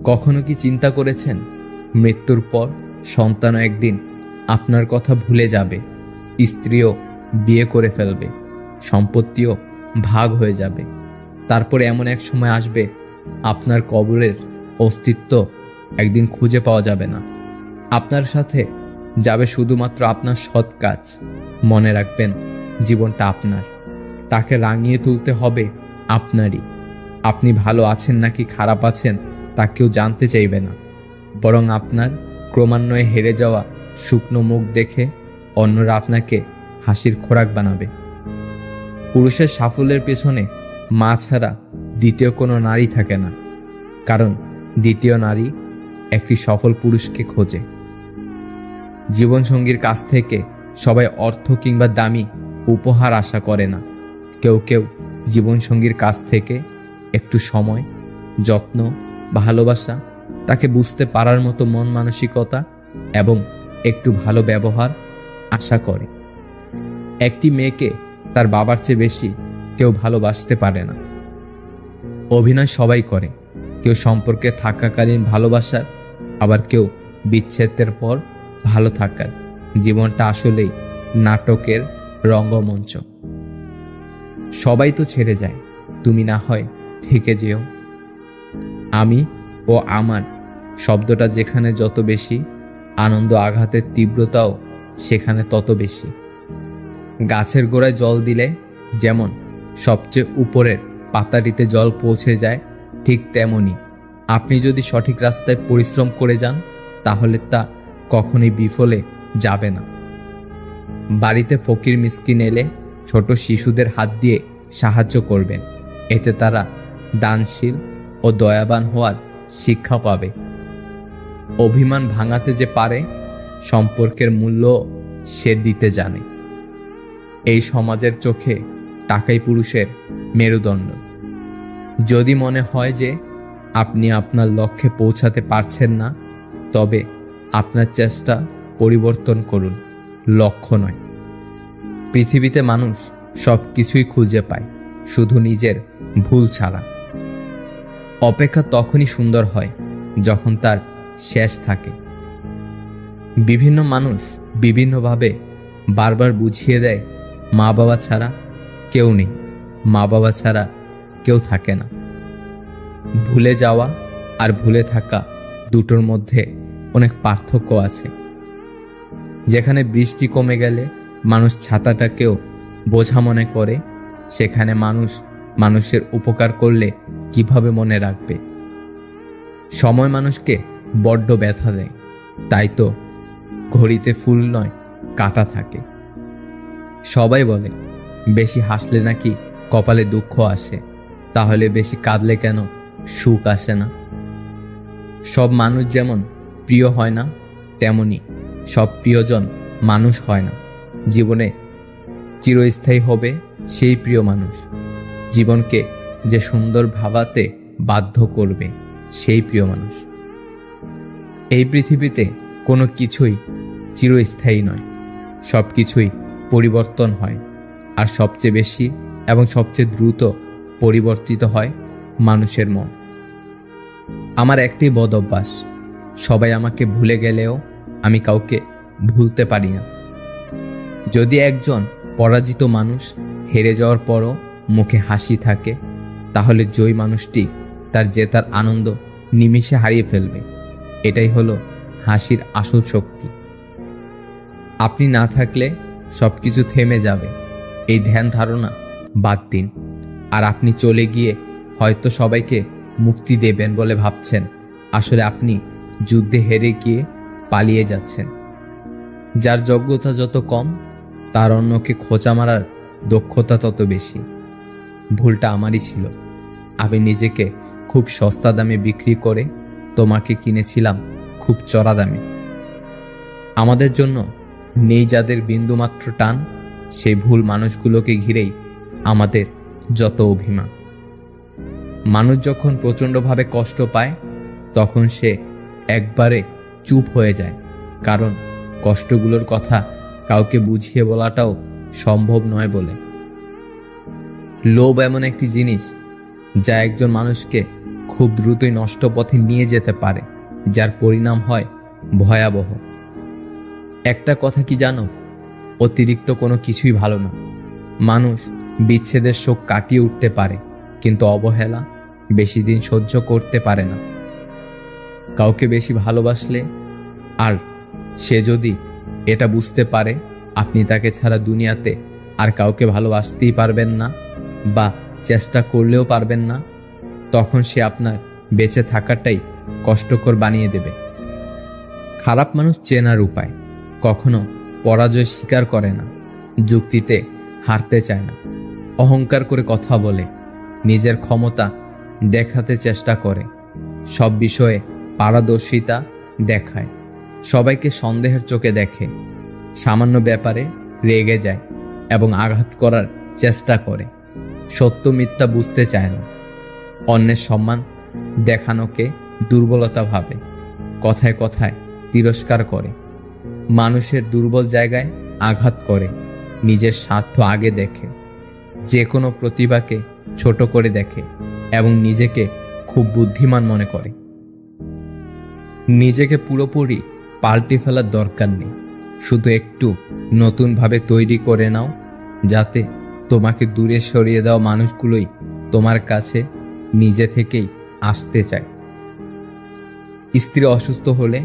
কখনো কি চিন্তা করেছেন মৃত্যুর পর সন্তানও একদিন আপনার কথা ভুলে যাবে, স্ত্রীও বিয়ে করে ফেলবে, সম্পত্তিও ভাগ হয়ে যাবে, তারপরে এমন এক সময় আসবে আপনার কবরের অস্তিত্ব একদিন খুঁজে পাওয়া যাবে না। আপনার সাথে যাবে শুধুমাত্র আপনার সৎ কাজ। মনে রাখবেন, জীবনটা আপনার, তাকে রাঙিয়ে তুলতে হবে আপনারই। আপনি ভালো আছেন নাকি খারাপ আছেন তা কেউ জানতে চাইবে না, বরং আপনার ক্রমান্বয়ে হেরে যাওয়া শুকনো মুখ দেখে অন্যরা আপনাকে হাসির খোরাক বানাবে। পুরুষের সাফল্যের পেছনে মা ছাড়া দ্বিতীয় কোনো নারী থাকে না, কারণ দ্বিতীয় নারী একটি সফল পুরুষকে খোঁজে। জীবনসঙ্গীর কাছ থেকে সবাই অর্থ কিংবা দামি উপহার আশা করে না। কেউ কেউ জীবনসঙ্গীর কাছ থেকে একটু সময়, যত্ন, ভালোবাসা, তাকে বুঝতে পারার মতো মন মানসিকতা এবং একটু ভালো ব্যবহার আশা করে। একটি মেয়েকে তার বাবার চেয়ে বেশি কেউ ভালোবাসতে পারে না। অভিনয় সবাই করে, কেউ সম্পর্কে থাকাকালীন ভালোবাসার, আবার কেউ বিচ্ছেদের পর ভালো থাকার। জীবনটা আসলেই নাটকের রঙ্গমঞ্চ। সবাই তো ছেড়ে যায়, তুমি না হয় থেকে যেও। আমি ও আমার শব্দটা যেখানে যত বেশি, আনন্দ আঘাতের তীব্রতাও সেখানে তত বেশি। গাছের গোড়ায় জল দিলে যেমন সবচেয়ে উপরের পাতাটিতে জল পৌঁছে যায়, ঠিক তেমনি আপনি যদি সঠিক রাস্তায় পরিশ্রম করে যান তাহলে তা কখনোই বিফলে যাবে না। বাড়িতে ফকির মিসকিন এলে ছোট শিশুদের হাত দিয়ে সাহায্য করবেন, এতে তারা দানশীল ও দয়াবান হওয়ার শিক্ষা পাবে। অভিমান ভাঙাতে যে পারে, সম্পর্কের মূল্য সে দিতে জানে। এই সমাজের চোখে টাকাই পুরুষের মেরুদণ্ড। যদি মনে হয় যে আপনি আপনার লক্ষ্যে পৌঁছাতে পারছেন না, তবে আপনার চেষ্টা পরিবর্তন করুন, লক্ষ্য নয়। পৃথিবীতে মানুষ সব কিছুই খুঁজে পায়, শুধু নিজের ভুল ছাড়া। অপেক্ষা তখনই সুন্দর হয় যখন তার শেষ থাকে। বিভিন্ন মানুষ বিভিন্নভাবে বারবার বুঝিয়ে দেয়, মা বাবা ছাড়া কেউ নেই, মা বাবা ছাড়া কেউ থাকে না। ভুলে যাওয়া আর ভুলে থাকা দুটোর মধ্যে অনেক পার্থক্য আছে। যেখানে বৃষ্টি কমে গেলে মানুষ ছাতাটাকেও বোঝা মনে করে, সেখানে মানুষ মানুষের উপকার করলে কিভাবে মনে রাখবে? সময় মানুষকে বড্ড ব্যথা দেয়, তাই তো ঘড়িতে ফুল নয় কাঁটা থাকে। সবাই বলে বেশি হাসলে নাকি কপালে দুঃখ আসে, তাহলে বেশি কাঁদলে কেন সুখ আসে না? সব মানুষ যেমন প্রিয় হয় না, তেমনি সব প্রিয়জন মানুষ হয় না। জীবনে চিরস্থায়ী হবে সেই প্রিয় মানুষ, জীবনকে যে সুন্দর ভাবাতে বাধ্য করবে সেই প্রিয় মানুষ। এই পৃথিবীতে কোনো কিছুই চিরস্থায়ী নয়, সব কিছুই পরিবর্তন হয়, আর সবচেয়ে বেশি এবং সবচেয়ে দ্রুত পরিবর্তিত হয় মানুষের মন। আমার একটি বদ অভ্যাস, সবাই আমাকে ভুলে গেলেও আমি কাউকে ভুলতে পারি না। যদি একজন পরাজিত মানুষ হেরে যাওয়ার পরও মুখে হাসি থাকে, তাহলে জয়ী মানুষটি তার জেতার আনন্দ নিমিষে হারিয়ে ফেলবে। এটাই হলো হাসির আসল শক্তি। আপনি না থাকলে সবকিছু থেমে যাবে, এই ধ্যান ধারণা বাদ দিন। আর আপনি চলে গিয়ে হয়তো সবাইকে মুক্তি দেবেন বলে ভাবছেন, আসলে আপনি যুদ্ধে হেরে গিয়ে পালিয়ে যাচ্ছেন। যার যোগ্যতা যত কম, তার অন্যকে খোঁচা মারার দক্ষতা তত বেশি। ভুলটা আমারই ছিল, আমি নিজেকে খুব সস্তা দামে বিক্রি করে তোমাকে কিনেছিলাম খুব চড়া দামে। আমাদের জন্য নেই যাদের বিন্দুমাত্র টান, সেই ভুল মানুষগুলোকে ঘিরেই আমাদের যত অভিমান। মানুষ যখন প্রচণ্ডভাবে কষ্ট পায়, তখন সে একবারে চুপ হয়ে যায়, কারণ কষ্টগুলোর কথা কাউকে বুঝিয়ে বলাটাও সম্ভব নয় বলে। লোভ এমন একটি জিনিস যা একজন মানুষকে খুব দ্রুতই নষ্ট পথে নিয়ে যেতে পারে, যার পরিণাম হয় ভয়াবহ। একটা কথা কি জানো, অতিরিক্ত কোনো কিছুই ভালো না। মানুষ বিচ্ছেদের শোক কাটিয়ে উঠতে পারে, কিন্তু অবহেলা বেশি দিন সহ্য করতে পারে না। কাউকে বেশি ভালোবাসলে আর সে যদি এটা বুঝতে পারে আপনি তাকে ছাড়া দুনিয়াতে আর কাউকে ভালোবাসতেই পারবেন না বা চেষ্টা করলেও পারবেন না, তখন সে আপনার বেঁচে থাকাটাই কষ্টকর বানিয়ে দেবে। খারাপ মানুষ চেনার উপায়, কখনো পরাজয় স্বীকার করে না, যুক্তিতে হারতে চায় না, অহংকার করে কথা বলে, নিজের ক্ষমতা দেখাতে চেষ্টা করে, সব বিষয়ে পারদর্শিতা দেখায়, সবাইকে সন্দেহের চোখে দেখে, সামান্য ব্যাপারে রেগে যায় এবং আঘাত করার চেষ্টা করে, সত্য মিথ্যা বুঝতে চায় না, অন্যের সম্মান দেখানোকে দুর্বলতা ভাবে, কথায় কথায় তিরস্কার করে, মানুষের দুর্বল জায়গায় আঘাত করে, নিজের স্বার্থ আগে দেখে, যে কোনো প্রতিভাকে ছোট করে দেখে এবং নিজেকে খুব বুদ্ধিমান মনে করে। নিজেকে পুরোপুরি পাল্টে ফেলার দরকার নেই, শুধু একটু নতুনভাবে তৈরি করে নাও, যাতে তোমাকে দূরে সরিয়ে দেওয়া মানুষগুলোই তোমার কাছে নিজে থেকেই আসতে চায়। স্ত্রী অসুস্থ হলে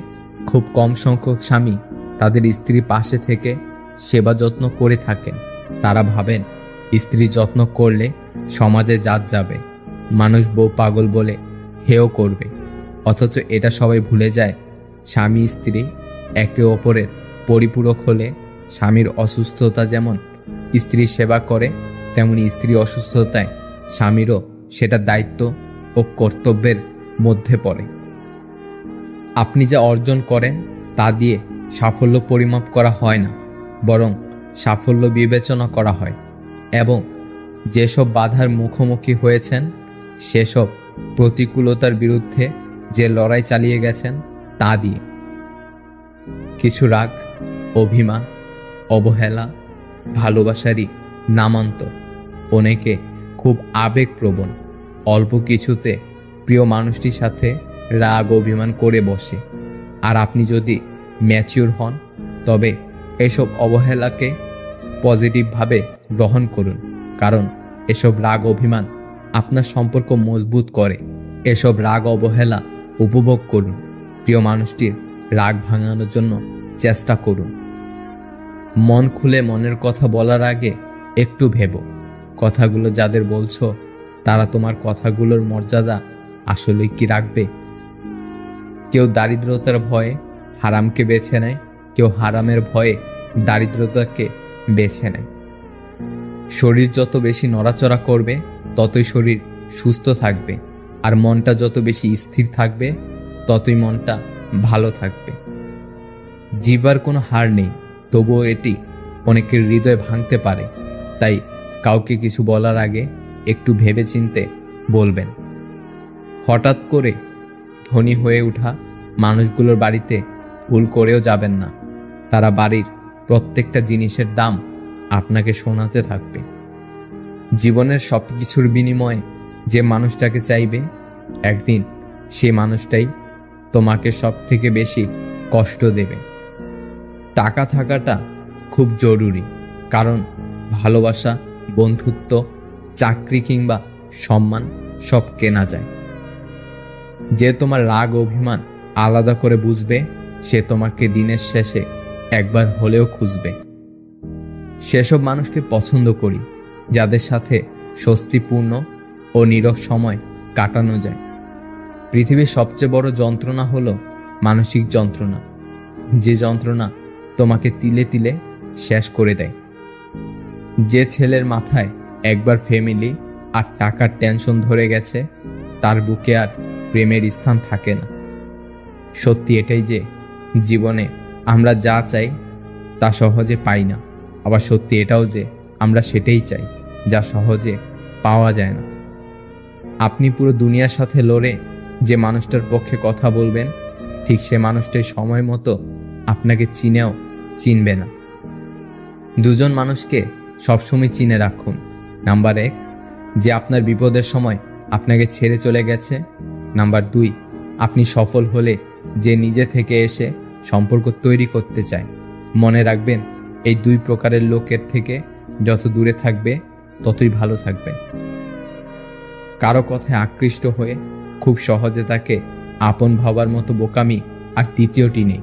খুব কম সংখ্যক স্বামী তাদের স্ত্রী পাশে থেকে সেবা যত্ন করে থাকেন। তারা ভাবেন স্ত্রী যত্ন করলে সমাজে জাত যাবে, মানুষ বউ পাগল বলে হেয় করবে। অথচ এটা সবাই ভুলে যায়, স্বামী স্ত্রী একে অপরের পরিপূরক হলে স্বামীর অসুস্থতা যেমন স্ত্রীর সেবা করে, তেমনি স্ত্রী অসুস্থতায় স্বামীরও সেটা দায়িত্ব ও কর্তব্যের মধ্যে পড়ে। আপনি যা অর্জন করেন তা দিয়ে সাফল্য পরিমাপ করা হয় না, বরং সাফল্য বিবেচনা করা হয় এবং যেসব বাধার মুখোমুখি হয়েছেন সেসব প্রতিকূলতার বিরুদ্ধে যে লড়াই চালিয়ে গেছেন তা দিয়ে। কিছু রাগ, অভিমান, অবহেলা ভালোবাসারই নামান্তর। অনেকে খুব আবেগপ্রবণ, অল্প কিছুতে প্রিয় মানুষটির সাথে রাগ অভিমান করে বসে। আর আপনি যদি ম্যাচিউর হন তবে এসব অবহেলাকে পজিটিভভাবে গ্রহণ করুন, কারণ এসব রাগ অভিমান আপনার সম্পর্ক মজবুত করে। এসব রাগ অবহেলা উপভোগ করুন, প্রিয় মানুষটির রাগ ভাঙানোর জন্য চেষ্টা করুন। মন খুলে মনের কথা বলার আগে একটু ভেবো, কথাগুলো যাদের বলছো তারা তোমার কথাগুলোর মর্যাদা আসলে কি রাখবে? কেউ দারিদ্রতার ভয়ে হারামকে বেছে নেয়, কেউ হারামের ভয়ে দারিদ্রতাকে বেছে নেয়। শরীর যত বেশি নড়াচড়া করবে ততই শরীর সুস্থ থাকবে, আর মনটা যত বেশি স্থির থাকবে ততই মনটা ভালো থাকবে। জিবার কোনো হার নেই, তবুও এটি অনেকের হৃদয় ভাঙতে পারে। তাই কাউকে কিছু বলার আগে একটু ভেবেচিন্তে বলবেন। হঠাৎ করে ধনী হয়ে ওঠা মানুষগুলোর বাড়িতে ভুল করেও যাবেন না, তারা বাড়ির প্রত্যেকটা জিনিসের দাম আপনাকে শোনাতে থাকবে। জীবনের সবকিছুর বিনিময়ে যে মানুষটাকে চাইবে, একদিন সে মানুষটাই তোমাকে সব থেকে বেশি কষ্ট দেবে। টাকা থাকাটা খুব জরুরি, কারণ ভালোবাসা, বন্ধুত্ব, চাকরি কিংবা সম্মান সব কেনা যায়। যে তোমার রাগ অভিমান আলাদা করে বুঝবে, সে তোমাকে দিনের শেষে একবার হলেও খুঁজবে। সেসব মানুষকে পছন্দ করি যাদের সাথে স্বস্তিপূর্ণ ও নীরব সময় কাটানো যায়। পৃথিবীর সবচেয়ে বড় যন্ত্রণা হলো মানসিক যন্ত্রণা, যে যন্ত্রণা তোমাকে তিলে তিলে শেষ করে দেয়। যে ছেলের মাথায় একবার ফ্যামিলি আর টাকার টেনশন ধরে গেছে, তার বুকে আর প্রেমের স্থান থাকে না। সত্যি এটাই যে জীবনে আমরা যা চাই তা সহজে পাই না, আবার সত্যি এটাও যে আমরা সেটাই চাই যা সহজে পাওয়া যায় না। আপনি পুরো দুনিয়ার সাথে লড়ে যে মানুষটার পক্ষে কথা বলবেন, ঠিক সে মানুষটাই সময় মতো আপনাকে চিনেও চিনবে না। দুজন মানুষকে সবসময় চিনে রাখুন। নাম্বার 1, যে আপনার বিপদের সময় আপনাকে ছেড়ে চলে গেছে। নাম্বার 2, আপনি সফল হলে যে নিজে থেকে এসে সম্পর্ক তৈরি করতে চায়। মনে রাখবেন, এই 2 প্রকারের লোকের থেকে যত দূরে থাকবে ততই ভালো থাকবে। কারো কথায় আকৃষ্ট হয়ে খুব সহজে তাকে আপন ভাবার মতো বোকামি আর তৃতীয়টি নেই।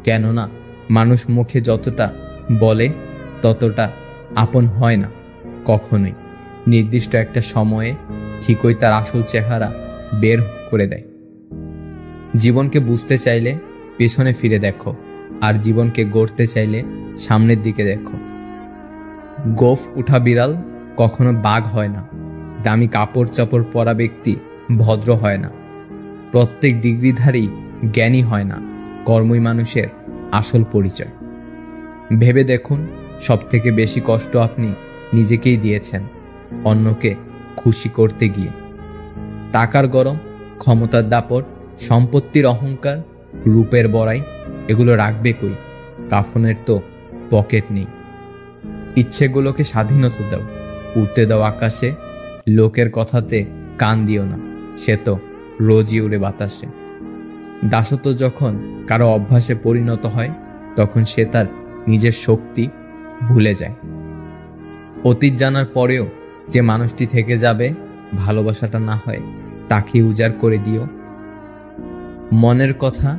কেননা মানুষ মুখে যতটা বলে ততটা আপন হয় না কখনোই। নির্দিষ্ট একটা সময়ে ঠিকই তার আসল চেহারা বের করে দেয়। জীবনকে বুঝতে চাইলে পেছনে ফিরে দেখো, আর জীবনকে গড়তে চাইলে সামনের দিকে দেখো। গোঁফ উঠা বিড়াল কখনো বাঘ হয় না। দামি কাপড় চাপড় পরা ব্যক্তি ভদ্র হয় না। প্রত্যেক ডিগ্রিধারী জ্ঞানী হয় না। কর্মই মানুষের আসল পরিচয়। ভেবে দেখুন, সবথেকে বেশি কষ্ট আপনি নিজেকেই দিয়েছেন অন্যকে খুশি করতে গিয়ে। টাকার গরম, ক্ষমতার দাপট, সম্পত্তির অহংকার, রূপের বড়াই, এগুলো রাখবে কই? কাফনের তো পকেট নেই। ইচ্ছেগুলোকে স্বাধীনতা দাও, উড়তে দাও আকাশে। লোকের কথাতে কান দিও না, সে তো রোজই উড়ে বাতাসে। দাসত্ব যখন কারো অভ্যাসে পরিণত হয় তখন সে তার নিজের শক্তি ভুলে যায়। অতীত জানার পরেও যে মানুষটি থেকে যাবে, ভালোবাসাটা না হয় তাকে উজাড় করে দিও। মনের কথা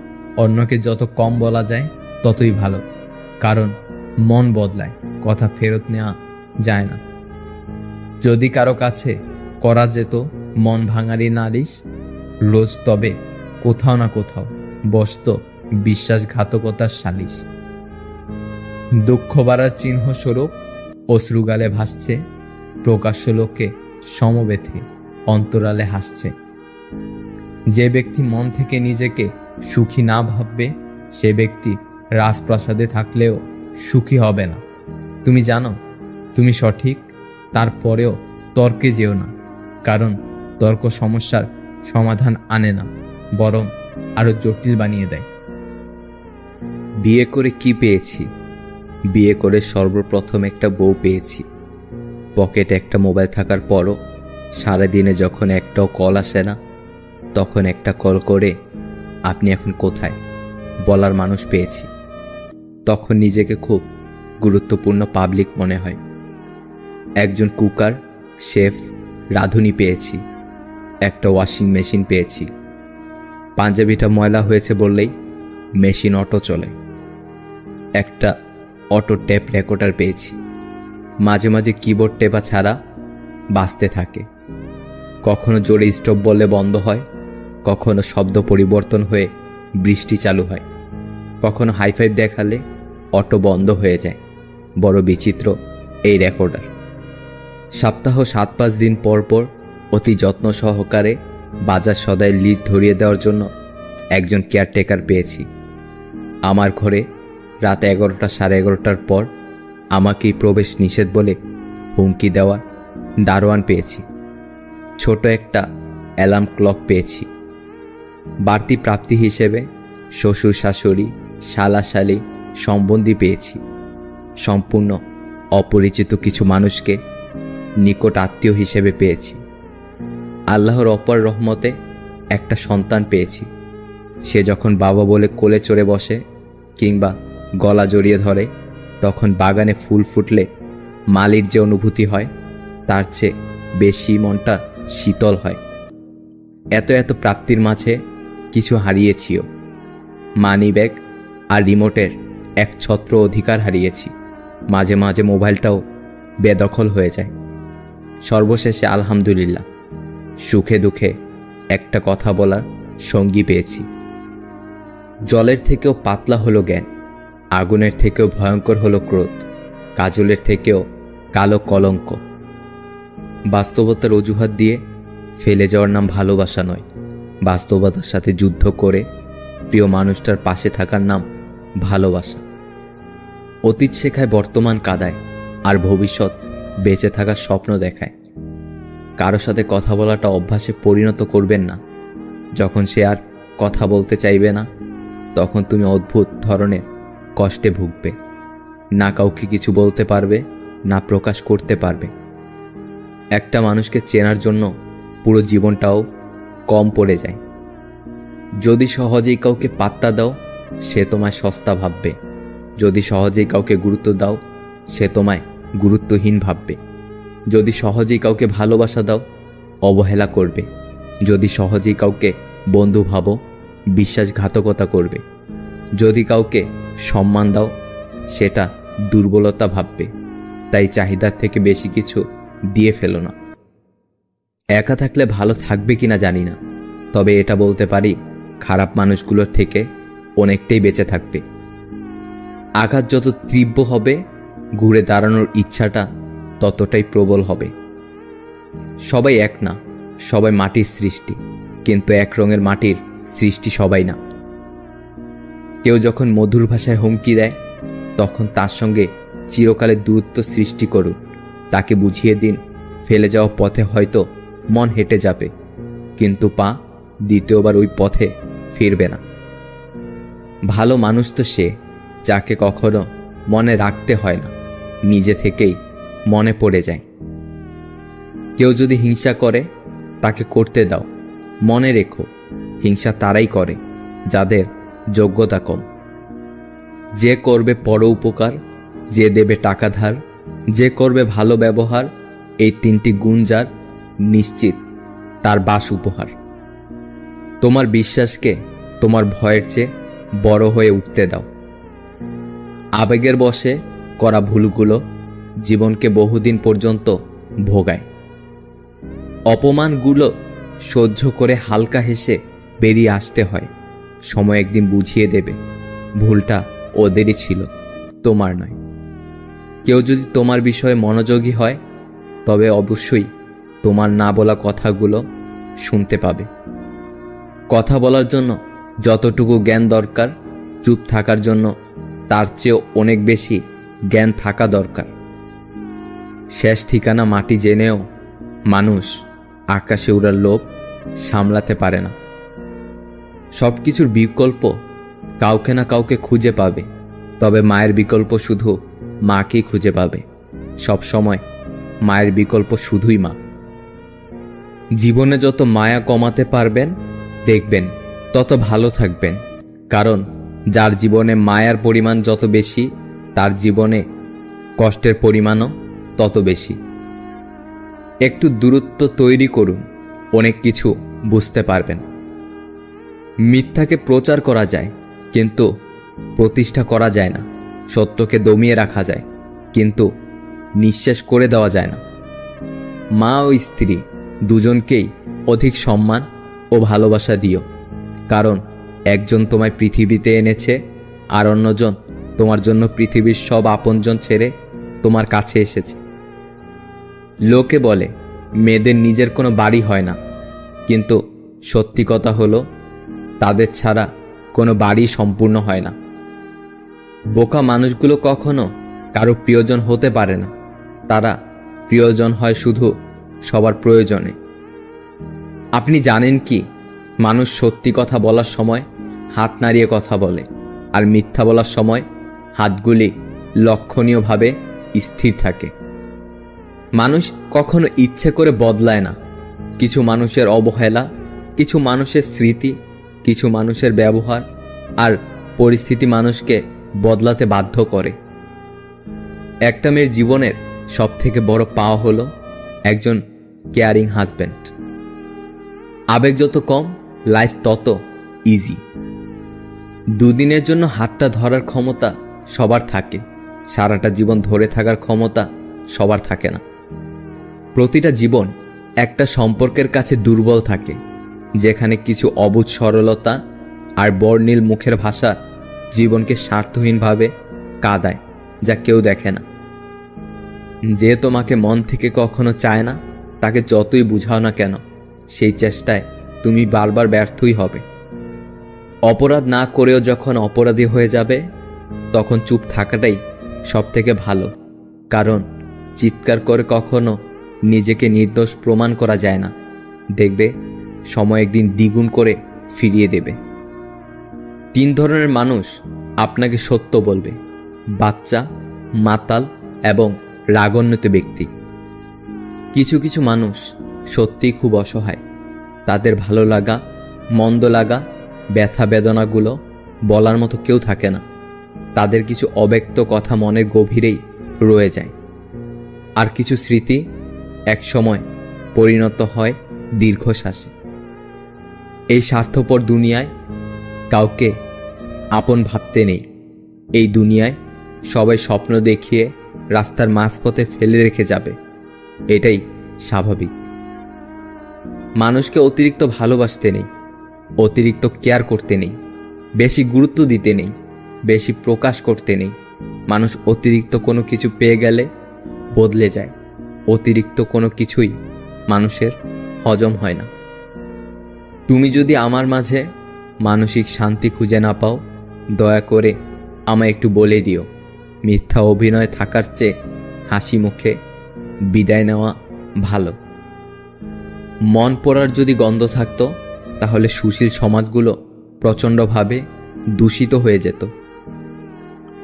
অন্যকে যত কম বলা যায় ততই ভালো, কারণ মন বদলায়, কথা ফেরত নেওয়া যায় না। যদি কারো কাছে করা যেত মন ভাঙারি নালিশ, রোজ তবে কোথাও না কোথাও বসত বিশ্বাসঘাতকতার সালিশ। দুঃখ বাড়ার চিহ্ন স্বরূপ অশ্রুগালে ভাসছে, প্রকাশ্য লোকে সমবেথে অন্তরালে হাসছে। যে ব্যক্তি মন থেকে নিজেকে সুখী না ভাববে, সে ব্যক্তি রাজপ্রাসাদে থাকলেও সুখী হবে না। তুমি জানো তুমি সঠিক, তারপরেও তর্কে যেও না, কারণ তর্ক সমস্যার সমাধান আনে না, বরং আরো জটিল বানিয়ে দেয়। বিয়ে করে কি পেয়েছি? বিয়ে করে সর্বপ্রথম একটা বউ পেয়েছি। পকেটে একটা মোবাইল থাকার পরও সারাদিনে যখন একটাও কল আসে না, তখন একটা কল করে আপনি এখন কোথায় বলার মানুষ পেয়েছি। তখন নিজেকে খুব গুরুত্বপূর্ণ পাবলিক মনে হয়। একজন কুকার, শেফ, রাঁধুনি পেয়েছি। একটা ওয়াশিং মেশিন পেয়েছি। পাঞ্জাবিটা ময়লা হয়েছে বললেই মেশিন অটো চলে। একটা অটো টেপ রেকর্ডার পেয়েছি। মাঝে মাঝে কিবোর্ড টেপা ছাড়া বাজতে থাকে। কখনো জোরে স্টপ বললে বন্ধ হয়, কখনো শব্দ পরিবর্তন হয়ে বৃষ্টি চালু হয়, কখনো হাইফাইভ দেখালে অটো বন্ধ হয়ে যায়। বড় বিচিত্র এই রেকর্ডার। সপ্তাহ 7-5 দিন পর পর অতি যত্ন সহকারে বাজার সদাইয়ের লিস্ট ধরিয়ে দেওয়ার জন্য একজন কেয়ারটেকার পেয়েছি। আমার ঘরে রাত 11টা 11:30টার পর আমাকেই প্রবেশ নিষেধ বলে হুমকি দেওয়া দারোয়ান পেয়েছি। ছোট একটা অ্যালার্ম ক্লক পেয়েছি। বাড়তি প্রাপ্তি হিসেবে শ্বশুর শাশুড়ি, শালা শালি, সম্বন্ধী পেয়েছি। সম্পূর্ণ অপরিচিত কিছু মানুষকে নিকট আত্মীয় হিসেবে পেয়েছি। আল্লাহর অপার রহমতে একটা সন্তান পেয়েছি। সে যখন বাবা বলে কোলে চড়ে বসে কিংবা গলা জড়িয়ে ধরে, তখন বাগানে ফুল ফুটলে মালির যে অনুভূতি হয় তার চেয়ে বেশি মনটা শীতল হয়। এত এত প্রাপ্তির মাঝে কিছু হারিয়েছিও। মানি ব্যাগ আর রিমোটের এক ছত্র অধিকার হারিয়েছি। মাঝে মাঝে মোবাইলটাও বেদখল হয়ে যায়। সর্বশেষে আলহামদুলিল্লাহ, সুখে দুঃখে একটা কথা বলার সঙ্গী পেয়েছি। জলের থেকেও পাতলা হলো জ্ঞান, আগুনের থেকেও ভয়ঙ্কর হলো ক্রোধ, কাজলের থেকেও কালো কলঙ্ক। বাস্তবতার অজুহাত দিয়ে ফেলে যাওয়ার নাম ভালোবাসা নয়। বাস্তবতার সাথে যুদ্ধ করে প্রিয় মানুষটার পাশে থাকার নাম ভালোবাসা। অতীত শেখায় বর্তমান কাদায়, আর ভবিষ্যৎ বেঁচে থাকার স্বপ্ন দেখায়। কারো সাথে কথা বলাটা অভ্যাসে পরিণত করবেন না। যখন সে আর কথা বলতে চাইবে না, তখন তুমি অদ্ভুত ধরনের কষ্টে ভুগবে। না কাউকে কিছু বলতে পারবে, না প্রকাশ করতে পারবে। একটা মানুষকে চেনার জন্য পুরো জীবনটাও কম পড়ে যায়। যদি সহজেই কাউকে পাত্তা দাও, সে তোমায় সস্তা ভাববে। যদি সহজেই কাউকে গুরুত্ব দাও, সে তোমায় গুরুত্বহীন ভাববে। যদি সহজেই কাউকে ভালোবাসা দাও, অবহেলা করবে। যদি সহজেই কাউকে বন্ধু ভাবো, বিশ্বাসঘাতকতা করবে। যদি কাউকে সম্মান দাও, সেটা দুর্বলতা ভাববে। তাই চাহিদার থেকে বেশি কিছু দিয়ে ফেলো না। একা থাকলে ভালো থাকবে কিনা জানি না, তবে এটা বলতে পারি, খারাপ মানুষগুলোর থেকে অনেকটাই বেঁচে থাকবে। আঘাত যত তীব্র হবে, ঘুরে দাঁড়ানোর ইচ্ছাটা ততটাই প্রবল হবে। সবাই এক না, সবাই মাটির সৃষ্টি, কিন্তু এক রঙের মাটির সৃষ্টি সবাই না। কেউ যখন মধুর ভাষায় হুমকি দেয়, তখন তার সঙ্গে চিরকালের দূরত্ব সৃষ্টি করুন। তাকে বুঝিয়ে দিন, ফেলে যাওয়া পথে হয়তো মন হেঁটে যাবে, কিন্তু পা দ্বিতীয়বার ওই পথে ফিরবে না। ভালো মানুষ তো সে, যাকে কখনো মনে রাখতে হয় না, নিজে থেকেই মনে পড়ে যায়। কেউ যদি হিংসা করে, তাকে করতে দাও। মনে রেখো, হিংসা তারাই করে যাদের যোগ্যতা কম। যে করবে পর উপকার, যে দেবে টাকা ধার, যে করবে ভালো ব্যবহার, এই তিনটি গুণ যার, নিশ্চিত তার বাস উপহার। তোমার বিশ্বাসকে তোমার ভয়ের চেয়ে বড় হয়ে উঠতে দাও। আবেগের বশে করা ভুলগুলো জীবনকে বহুদিন পর্যন্ত ভোগায়। অপমানগুলো সহ্য করে হালকা হেসে বেরিয়ে আসতে হয়। সময় একদিন বুঝিয়ে দেবে, ভুলটা ওদেরই ছিল, তোমার নয়। কেউ যদি তোমার বিষয়ে মনোযোগী হয়, তবে অবশ্যই তোমার না বলা কথাগুলো শুনতে পাবে। কথা বলার জন্য যতটুকু জ্ঞান দরকার, চুপ থাকার জন্য তার চেয়েও অনেক বেশি জ্ঞান থাকা দরকার। শেষ ঠিকানা মাটি জেনেও মানুষ আকাশে উড়ার লোভ সামলাতে পারে না। সবকিছুর বিকল্প কাউকে না কাউকে খুঁজে পাবে, তবে মায়ের বিকল্প শুধু মাকেই খুঁজে পাবে। সব সময় মায়ের বিকল্প শুধুই মা। জীবনে যত মায়া কমাতে পারবেন, দেখবেন তত ভালো থাকবেন। কারণ যার জীবনে মায়ার পরিমাণ যত বেশি, তার জীবনে কষ্টের পরিমাণও তত বেশি। একটু দূরত্ব তৈরি করুন, অনেক কিছু বুঝতে পারবেন। মিথ্যাকে প্রচার করা যায়, কিন্তু প্রতিষ্ঠা করা যায় না। সত্যকে দমিয়ে রাখা যায়, কিন্তু নিঃশেষ করে দেওয়া যায় না। মা ও স্ত্রী দুজনকেই অধিক সম্মান ও ভালোবাসা দিও, কারণ একজন তোমায় পৃথিবীতে এনেছে, আর অন্যজন তোমার জন্য পৃথিবীর সব আপনজন ছেড়ে তোমার কাছে এসেছে। লোকে বলে মেয়েদের নিজের কোনো বাড়ি হয় না, কিন্তু সত্যি কথা হলো, তাদের ছাড়া কোনো বাড়ি সম্পূর্ণ হয় না। বোকা মানুষগুলো কখনো কারো প্রিয়জন হতে পারে না, তারা প্রিয়জন হয় শুধু সবার প্রয়োজনে। আপনি জানেন কি, মানুষ সত্যি কথা বলার সময় হাত নাড়িয়ে কথা বলে, আর মিথ্যা বলার সময় হাতগুলি লক্ষণীয়ভাবে স্থির থাকে। মানুষ কখনো ইচ্ছে করে বদলায় না। কিছু মানুষের অবহেলা, কিছু মানুষের স্মৃতি, কিছু মানুষের ব্যবহার আর পরিস্থিতি মানুষকে বদলাতে বাধ্য করে। একটা মেয়ের জীবনের সবথেকে বড় পাওয়া হলো একজন কেয়ারিং হাজব্যান্ড। আবেগ যত কম, লাইফ তত ইজি। দুদিনের জন্য হাতটা ধরার ক্ষমতা সবার থাকে, সারাটা জীবন ধরে থাকার ক্ষমতা সবার থাকে না। প্রতিটা জীবন একটা সম্পর্কের কাছে দুর্বল থাকে, যেখানে কিছু অবুঝ সরলতা আর বর্ণিল মুখের ভাষা জীবনকে স্বার্থহীনভাবে কাঁদায়, যা কেউ দেখে না। যে তোমাকে মন থেকে কখনো চায় না, তাকে যতই বুঝাও না কেন, সেই চেষ্টায় তুমি বারবার ব্যর্থই হবে। অপরাধ না করেও যখন অপরাধী হয়ে যাবে, তখন চুপ থাকাটাই সব থেকে ভালো, কারণ চিৎকার করে কখনো নিজেকে নির্দোষ প্রমাণ করা যায় না। দেখবে সময় একদিন দ্বিগুণ করে ফিরিয়ে দেবে। 3 ধরনের মানুষ আপনাকে সত্য বলবে: বাচ্চা, মাতাল এবং রাগান্বিত ব্যক্তি। কিছু কিছু মানুষ সত্যিই খুব অসহায়, তাদের ভালো লাগা, মন্দ লাগা ব্যথা বেদনাগুলো বলার মতো কেউ থাকে না। তাদের কিছু অব্যক্ত কথা মনের গভীরেই রয়ে যায়, আর কিছু স্মৃতি একসময় পরিণত হয় দীর্ঘশ্বাসে। এই স্বার্থপর দুনিয়ায় কাউকে আপন ভাবতে নেই। এই দুনিয়ায় সবাই স্বপ্ন দেখিয়ে রাস্তার মাঝপথে ফেলে রেখে যাবে, এটাই স্বাভাবিক। মানুষকে অতিরিক্ত ভালোবাসতে নেই, অতিরিক্ত কেয়ার করতে নেই, বেশি গুরুত্ব দিতে নেই, বেশি প্রকাশ করতে নেই। মানুষ অতিরিক্ত কোনো কিছু পেয়ে গেলে বদলে যায়। অতিরিক্ত কোনো কিছুই মানুষের হজম হয় না। তুমি যদি আমার মাঝে মানসিক শান্তি খুঁজে না পাও, দয়া করে আমায় একটু বলে দিও। মিথ্যা অভিনয় থাকার চেয়ে হাসি মুখে বিদায় নেওয়া ভালো। মন পড়ার যদি গন্ধ থাকতো, তাহলে সুশীল সমাজগুলো প্রচণ্ডভাবে দূষিত হয়ে যেত।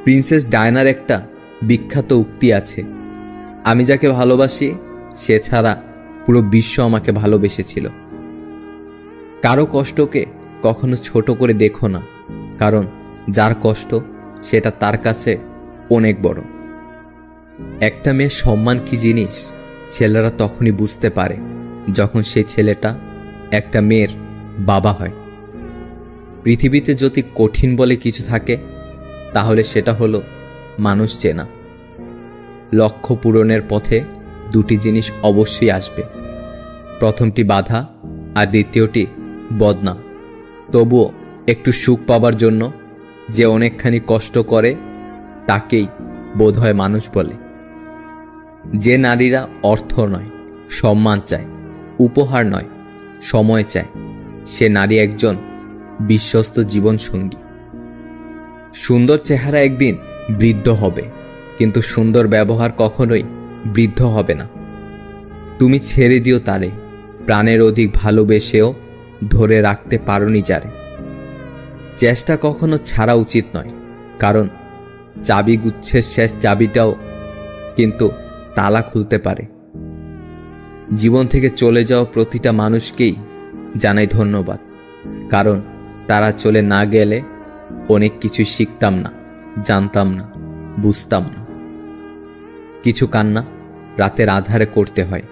প্রিন্সেস ডায়নার একটা বিখ্যাত উক্তি আছে, আমি যাকে ভালোবাসি সে ছাড়া পুরো বিশ্ব আমাকে ভালোবেসেছিল। কারো কষ্টকে কখনো ছোট করে দেখো না, কারণ যার কষ্ট সেটা তার কাছে অনেক বড়। একটা মেয়ের সম্মান কি জিনিস ছেলেরা তখনই বুঝতে পারে যখন সেই ছেলেটা একটা মেয়ের বাবা হয়। পৃথিবীতে যদি কঠিন বলে কিছু থাকে, তাহলে সেটা হলো মানুষ চেনা। লক্ষ্য পূরণের পথে দুটি জিনিস অবশ্যই আসবে, প্রথমটি বাধা আর দ্বিতীয়টি বদনাম। তবুও একটু সুখ পাবার জন্য যে অনেকখানি কষ্ট করে তাকেই বোধহয় মানুষ বলে। যে নারীরা অর্থ নয় সম্মান চায়, উপহার নয় সময় চায়, সে নারী একজন বিশ্বস্ত জীবনসঙ্গী। সুন্দর চেহারা একদিন বৃদ্ধ হবে, কিন্তু সুন্দর ব্যবহার কখনোই বৃদ্ধ হবে না। তুমি ছেড়ে দিও তারে, প্রাণের অধিক ভালোবেসেও ধরে রাখতে পারোনি যারে। চেষ্টা কখনো ছাড়া উচিত নয়, কারণ চাবি গুচ্ছের শেষ চাবিটাও কিন্তু তালা খুলতে পারে। জীবন থেকে চলে যাওয়া প্রতিটা মানুষকেই জানাই ধন্যবাদ, কারণ তারা চলে না গেলে অনেক কিছু শিখতাম না, জানতাম না, বুঝতাম না। কিছু কান্না রাতের আধারে করতে হয়,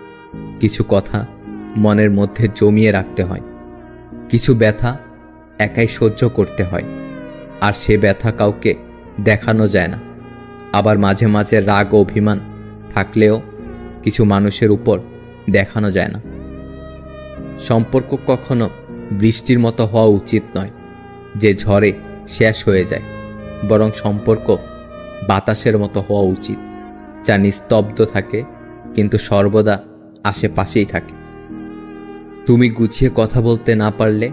কিছু কথা মনের মধ্যে জমিয়ে রাখতে হয়, কিছু ব্যথা একাই সহ্য করতে হয়, আর সে ব্যথা কাউকে দেখানো যায় না। আবার মাঝে মাঝে রাগ ও অভিমান থাকলেও কিছু মানুষের উপর দেখানো যায় না। সম্পর্ক কখনো বৃষ্টির মতো হওয়া উচিত নয় যে ঝড়ে শেষ হয়ে যায়, বরং সম্পর্ক বাতাসের মতো হওয়া উচিত, যা নিস্তব্ধ থাকে কিন্তু সর্বদা আশেপাশেই থাকে। তুমি গুছিয়ে কথা বলতে না পারলে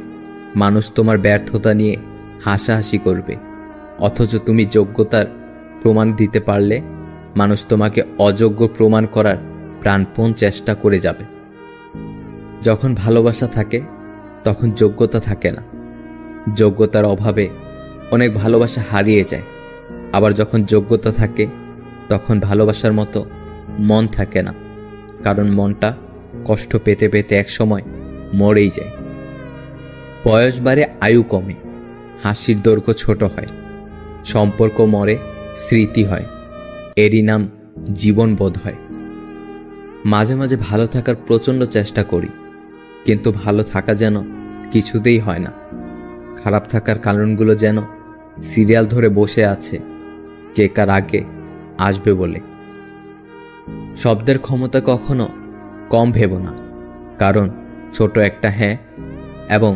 মানুষ তোমার ব্যর্থতা নিয়ে হাসাহাসি করবে, অথচ তুমি যোগ্যতার প্রমাণ দিতে পারলে মানুষ তোমাকে অযোগ্য প্রমাণ করার প্রাণপণ চেষ্টা করে যাবে। যখন ভালোবাসা থাকে তখন যোগ্যতা থাকে না, যোগ্যতার অভাবে অনেক ভালোবাসা হারিয়ে যায়। আবার যখন যোগ্যতা থাকে তখন ভালোবাসার মতো মন থাকে না, কারণ মনটা কষ্ট পেতে পেতে একসময় মরেই যায়। বয়স বাড়ে, আয়ু কমে, হাসির দৈর্ঘ্য ছোট হয়, সম্পর্ক মরে, স্মৃতি হয়, এরই নাম জীবন বোধ হয়। মাঝে মাঝে ভালো থাকার প্রচণ্ড চেষ্টা করি, কিন্তু ভালো থাকা যেন কিছুতেই হয় না। খারাপ থাকার কারণগুলো যেন সিরিয়াল ধরে বসে আছে কে কার আগে আসবে বলে। শব্দের ক্ষমতা কখনো কম ভেবো না, কারণ ছোট একটা হ্যাঁ এবং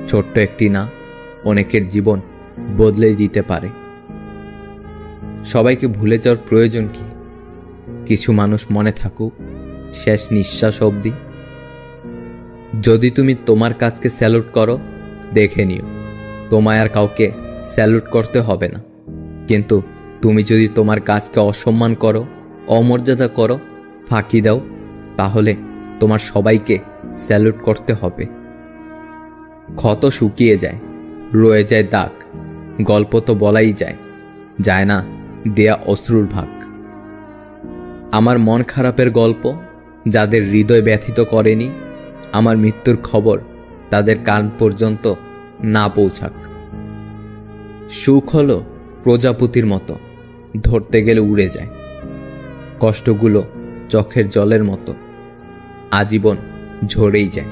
ছোট্ট একটি না অনেকের জীবন বদলে দিতে পারে। সবাইকে ভুলে যাওয়ার প্রয়োজন কি? কিছু মানুষ মনে থাকুক শেষ নিঃশ্বাস অবধি। যদি তুমি তোমার কাজকে স্যালুট করো, দেখে নিও তোমায় আর কাউকে স্যালুট করতে হবে না। কিন্তু তুমি যদি তোমার কাজকে অসম্মান করো, অমর্যাদা করো, ফাঁকি দাও, তাহলে তোমার সবাইকে স্যালুট করতে হবে। ক্ষত শুকিয়ে যায়, রয়ে যায় দাগ, গল্প তো বলাই যায়, যায় না দেয়া অশ্রুর ভাগ। আমার মন খারাপের গল্প যাদের হৃদয় ব্যথিত করেনি, আমার মৃত্যুর খবর তাদের কান পর্যন্ত না পৌঁছাক। সুখ হলো প্রজাপতির মতো, ধরতে গেলে উড়ে যায়। কষ্টগুলো চোখের জলের মতো, আজীবন ঝরেই যায়।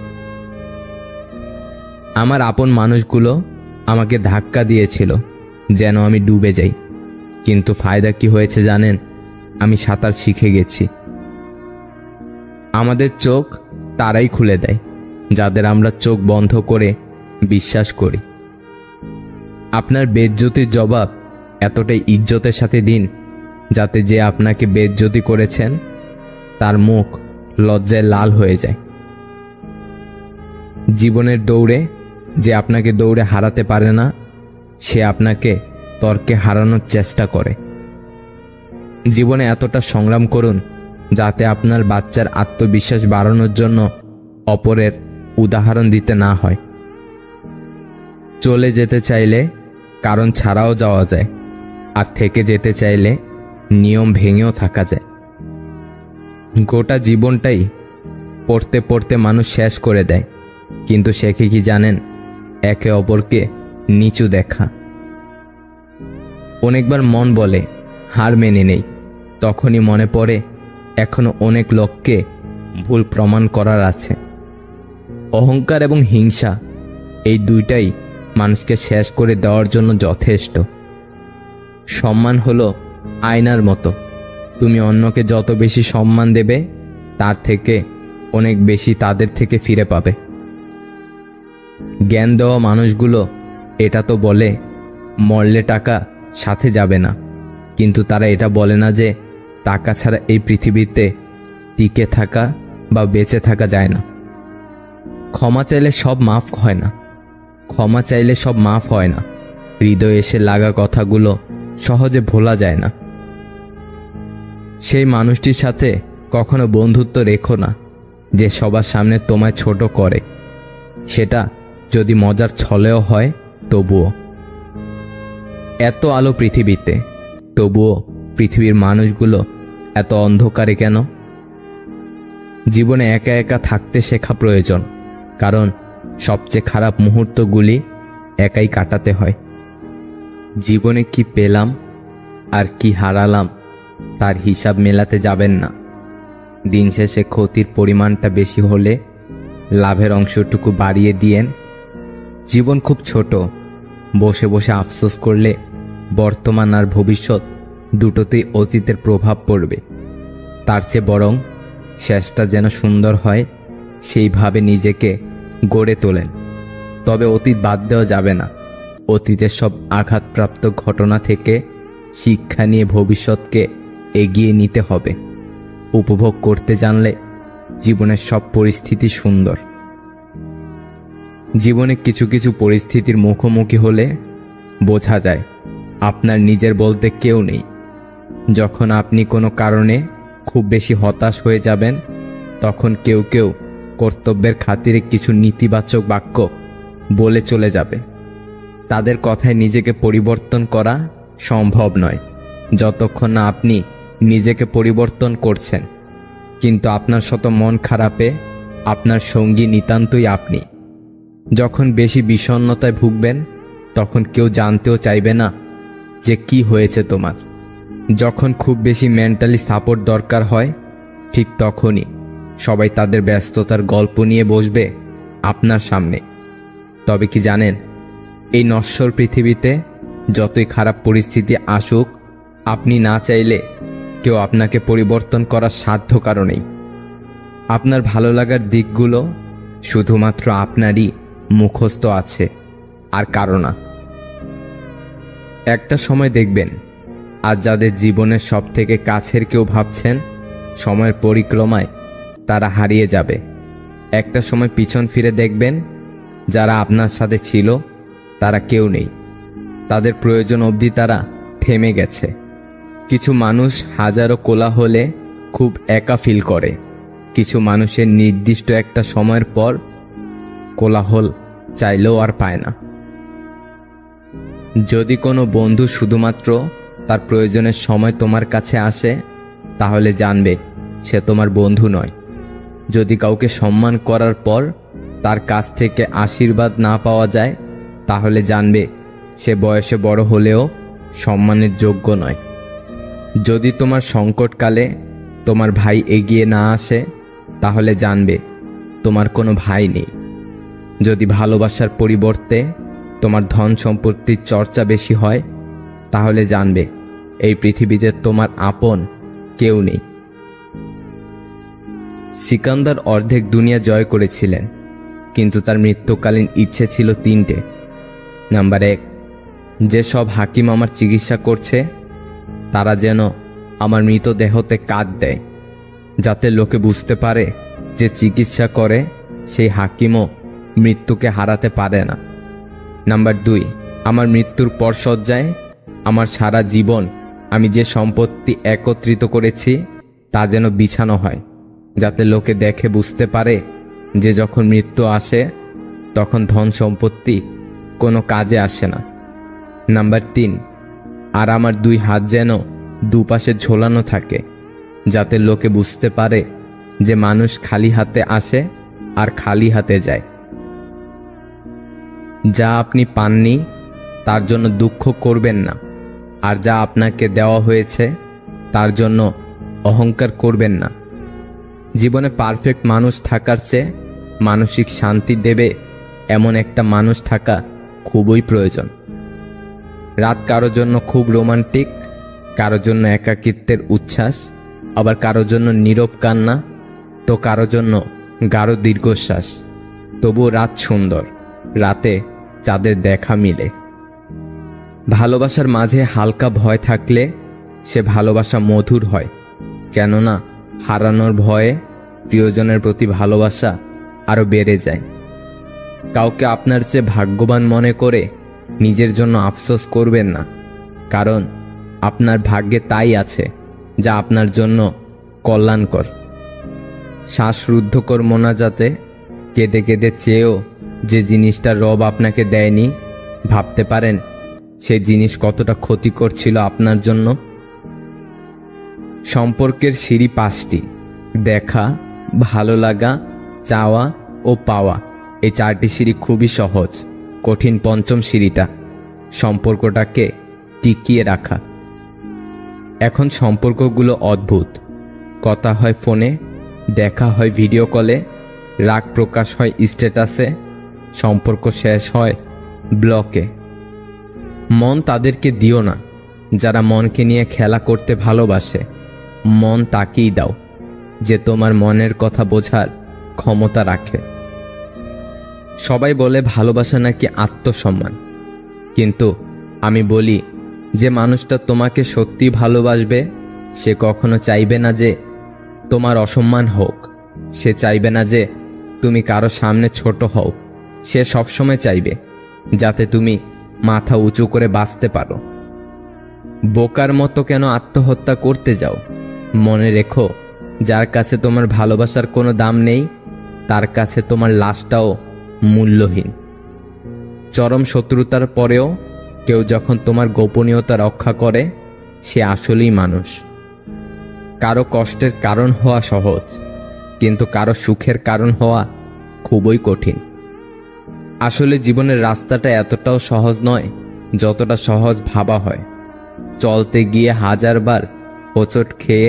আমার আপন মানুষগুলো আমাকে ধাক্কা দিয়েছিল যেন আমি ডুবে যাই, কিন্তু ফায়দা কি হয়েছে জানেন? আমি সাঁতার শিখে গেছি। আমাদের চোখ তারাই খুলে দেয় যাদের আমরা চোখ বন্ধ করে বিশ্বাস করি। আপনার বেইজ্জতির জবাব এতটাই ইজ্জতের সাথে দিন যাতে যে আপনাকে বেইজ্জতি করেছেন তার মুখ লজ্জায় লাল হয়ে যায়। জীবনের দৌড়ে যে আপনাকে দৌড়ে হারাতে পারে না, সে আপনাকে তর্কে হারানোর চেষ্টা করে। জীবনে এতটা সংগ্রাম করুন যাতে আপনার বাচ্চার আত্মবিশ্বাস বাড়ানোর জন্য অপরের উদাহরণ দিতে না হয়। চলে যেতে চাইলে কারণ ছাড়াও যাওয়া যায়, আর থেকে যেতে চাইলে নিয়ম ভেঙেও থাকা যায়। গোটা জীবনটাই পড়তে পড়তে মানুষ শেষ করে দেয়, কিন্তু শেখে কি জানেন? একে অপরকে নিচু দেখা। অনেকবার মন বলে হার মেনে নেই, তখনই মনে পড়ে এখনো অনেক লোককে ভুল প্রমাণ করার আছে। অহংকার এবং হিংসা এই দুইটাই মানুষকে শেষ করে দেওয়ার জন্য যথেষ্ট। সম্মান হলো আয়নার মতো, তুমি অন্যকে যত বেশি সম্মান দেবে তার থেকে অনেক বেশি তাদের থেকে ফিরে পাবে। জ্ঞান দেওয়া মানুষগুলো এটা তো বলে মরলে টাকা সাথে যাবে না, কিন্তু তারা এটা বলে না যে টাকা ছাড়া এই পৃথিবীতে টিকে থাকা বা বেঁচে থাকা যায় না। ক্ষমা চাইলে সব মাফ হয় না, ক্ষমা চাইলে সব মাফ হয় না। হৃদয়ে এসে লাগা কথাগুলো সহজে ভোলা যায় না। সেই মানুষটির সাথে কখনো বন্ধুত্ব রেখো না যে সবার সামনে তোমায় ছোট করে, সেটা যদি মজার ছলেও হয় তবুও। এত আলো পৃথিবীতে, তবুও পৃথিবীর মানুষগুলো এত অন্ধকারে কেন? জীবনে একা একা থাকতে শেখা প্রয়োজন, কারণ সবচেয়ে খারাপ মুহূর্তগুলি একাই কাটাতে হয়। জীবনে কি পেলাম আর কি হারালাম তার হিসাব মেলাতে যাবেন না। দিন শেষে ক্ষতির পরিমাণটা বেশি হলে লাভের অংশটুকু বাড়িয়ে দিয়েন। জীবন খুব ছোট, বসে বসে আফসোস করলে বর্তমান আর ভবিষ্যৎ দুটোতেই অতীতের প্রভাব পড়বে। তার চেয়ে বরং শেষটা যেন সুন্দর হয় সেইভাবে নিজেকে গড়ে তোলেন। তবে অতীত বাদ দেওয়া যাবে না। অতীতের সব আঘাতপ্রাপ্ত ঘটনা থেকে শিক্ষা নিয়ে ভবিষ্যৎকে এগিয়ে নিতে হবে। উপভোগ করতে জানলে জীবনের সব পরিস্থিতি সুন্দর। জীবনে কিছু কিছু পরিস্থিতির মুখোমুখি হলে বোঝা যায় আপনার নিজের বলতে কেউ নেই। যখন আপনি কোনো কারণে খুব বেশি হতাশ হয়ে যাবেন, তখন কেউ কেউ কর্তব্যের খাতিরে কিছু নেতিবাচক বাক্য বলে চলে যাবে। তাদের কথায় নিজেকে পরিবর্তন করা সম্ভব নয় যতক্ষণ না আপনি নিজেকে পরিবর্তন করছেন। কিন্তু আপনার শত মন খারাপে আপনার সঙ্গী নিতান্তই আপনি। যখন বেশি বিষণ্ণতায় ভুগবেন, তখন কেউ জানতেও চাইবে না যে কি হয়েছে তোমার। যখন খুব বেশি মেন্টালি সাপোর্ট দরকার হয়, ঠিক তখনই সবাই তাদের ব্যস্ততার গল্প নিয়ে বসবে আপনার সামনে। তবে কি জানেন, এই নশ্বর পৃথিবীতে যতই খারাপ পরিস্থিতি আসুক, আপনি না চাইলে কেউ আপনাকে পরিবর্তন করার সাধ্য কারণেই। আপনার ভালো লাগার দিকগুলো শুধুমাত্র আপনারই মুখস্থ আছে, আর কারো না। একটা সময় দেখবেন, আর যাদের জীবনের সব থেকে কাছের কেউ ভাবছেন, সময়ের পরিক্রমায় তারা হারিয়ে যাবে। একটা সময় পিছন ফিরে দেখবেন, যারা আপনার সাথে ছিল তারা কেউ নেই। তাদের প্রয়োজন অবধি তারা থেমে গেছে। কিছু মানুষ হাজারো কোলাহলে খুব একা ফিল করে। কিছু মানুষের নির্দিষ্ট একটা সময়ের পর কোলাহল চাইলেও আর পায় না। যদি কোনো বন্ধু শুধুমাত্র তার প্রয়োজনের সময় তোমার কাছে আসে, তাহলে জানবে সে তোমার বন্ধু নয়। যদি কাউকে সম্মান করার পর তার কাছ থেকে আশীর্বাদ না পাওয়া যায়, তাহলে জানবে সে বয়সে বড় হলেও সম্মানের যোগ্য নয়। যদি তোমার সংকটকালে তোমার ভাই এগিয়ে না আসে, তাহলে জানবে তোমার কোনো ভাই নেই। যদি ভালোবাসার পরিবর্তে তোমার ধন সম্পত্তির চর্চা বেশি হয়, তাহলে জানবে এই পৃথিবীতে তোমার আপন কেউ নেই। সিকান্দার অর্ধেক দুনিয়া জয় করেছিলেন, কিন্তু তার মৃত্যুকালীন ইচ্ছে ছিল তিনটে। নাম্বার 1, যে সব হাকিম আমার চিকিৎসা করছে তারা যেন আমার মৃতদেহতে কাঁধ দেয়, যাতে লোকে বুঝতে পারে যে চিকিৎসা করে সেই হাকিমও মৃত্যুকে হারাতে পারে না। নাম্বার 2, আমার মৃত্যুর পর শয্যায় আমার সারা জীবন আমি যে সম্পত্তি একত্রিত করেছি তা যেন বিছানো হয়, যাতে লোকে দেখে বুঝতে পারে যে যখন মৃত্যু আসে তখন ধন সম্পত্তি কোনো কাজে আসে না। নাম্বার 3, আর আমার 2 হাত যেন দুপাশে ঝোলানো থাকে, যাতে লোকে বুঝতে পারে যে মানুষ খালি হাতে আসে আর খালি হাতে যায়। যা আপনি পাননি তার জন্য দুঃখ করবেন না, আর যা আপনাকে দেওয়া হয়েছে তার জন্য অহংকার করবেন না। জীবনে পারফেক্ট মানুষ থাকার চেয়ে মানসিক শান্তি দেবে এমন একটা মানুষ থাকা খুবই প্রয়োজন। রাত কারোর জন্য খুব রোমান্টিক, কারোর জন্য একাকিত্বের উচ্ছ্বাস, আবার কারোর জন্য নীরব কান্না, তো কারোর জন্য গাঢ় দীর্ঘশ্বাস। তবুও রাত সুন্দর, রাতে চাঁদের দেখা মিলে। ভালোবাসার মাঝে হালকা ভয় থাকলে সে ভালোবাসা মধুর হয়, কেননা হারানোর ভয়ে প্রিয়জনের প্রতি ভালোবাসা আরো বেড়ে যায়। কাউকে আপনার চেয়ে ভাগ্যবান মনে করে নিজের জন্য আফসোস করবেন না, কারণ আপনার ভাগ্যে তাই আছে যা আপনার জন্য কল্যাণকর। শ্বাসরুদ্ধকর মোনাজাতে কেঁদে কেঁদে চেয়েও যে জিনিসটা রব আপনাকে দেয়নি, ভাবতে পারেন সেই জিনিস কতটা ক্ষতিকর ছিল আপনার জন্য। সম্পর্কের সিঁড়ি 5টি: দেখা, ভালো লাগা, চাওয়া ও পাওয়া। এই 4টি সিঁড়ি খুবই সহজ, কঠিন 5ম সিঁড়িটা সম্পর্কটাকে টিকিয়ে রাখা। এখন সম্পর্কগুলো অদ্ভুত। কথা হয় ফোনে, দেখা হয় ভিডিও কলে, রাগ প্রকাশ হয় স্ট্যাটাসে, সম্পর্ক শেষ হয় ব্লকে। মন তাদেরকে দিও না যারা মনকে নিয়ে খেলা করতে ভালোবাসে। মন তাকেই দাও যে তোমার মনের কথা বোঝার ক্ষমতা রাখে। সবাই বলে ভালোবাসা নাকি আত্মসম্মান, কিন্তু আমি বলি যে মানুষটা তোমাকে সত্যি ভালোবাসবে সে কখনো চাইবে না যে তোমার অসম্মান হোক, সে চাইবে না যে তুমি কারো সামনে ছোট হও। সে সবসময় চাইবে যাতে তুমি মাথা উঁচু করে বাঁচতে পারো। বোকার মতো কেন আত্মহত্যা করতে যাও? মনে রেখো, যার কাছে তোমার ভালোবাসার কোনো দাম নেই তার কাছে তোমার লাশটাও মূল্যহীন। চরম শত্রুতার পরেও কেউ যখন তোমার গোপনীয়তা রক্ষা করে সে আসলেই মানুষ। কারো কষ্টের কারণ হওয়া সহজ, কিন্তু কারো সুখের কারণ হওয়া খুবই কঠিন। আসলে জীবনের রাস্তাটা এতটাও সহজ নয় যতটা সহজ ভাবা হয়। চলতে গিয়ে 1000 বার হোঁচট খেয়ে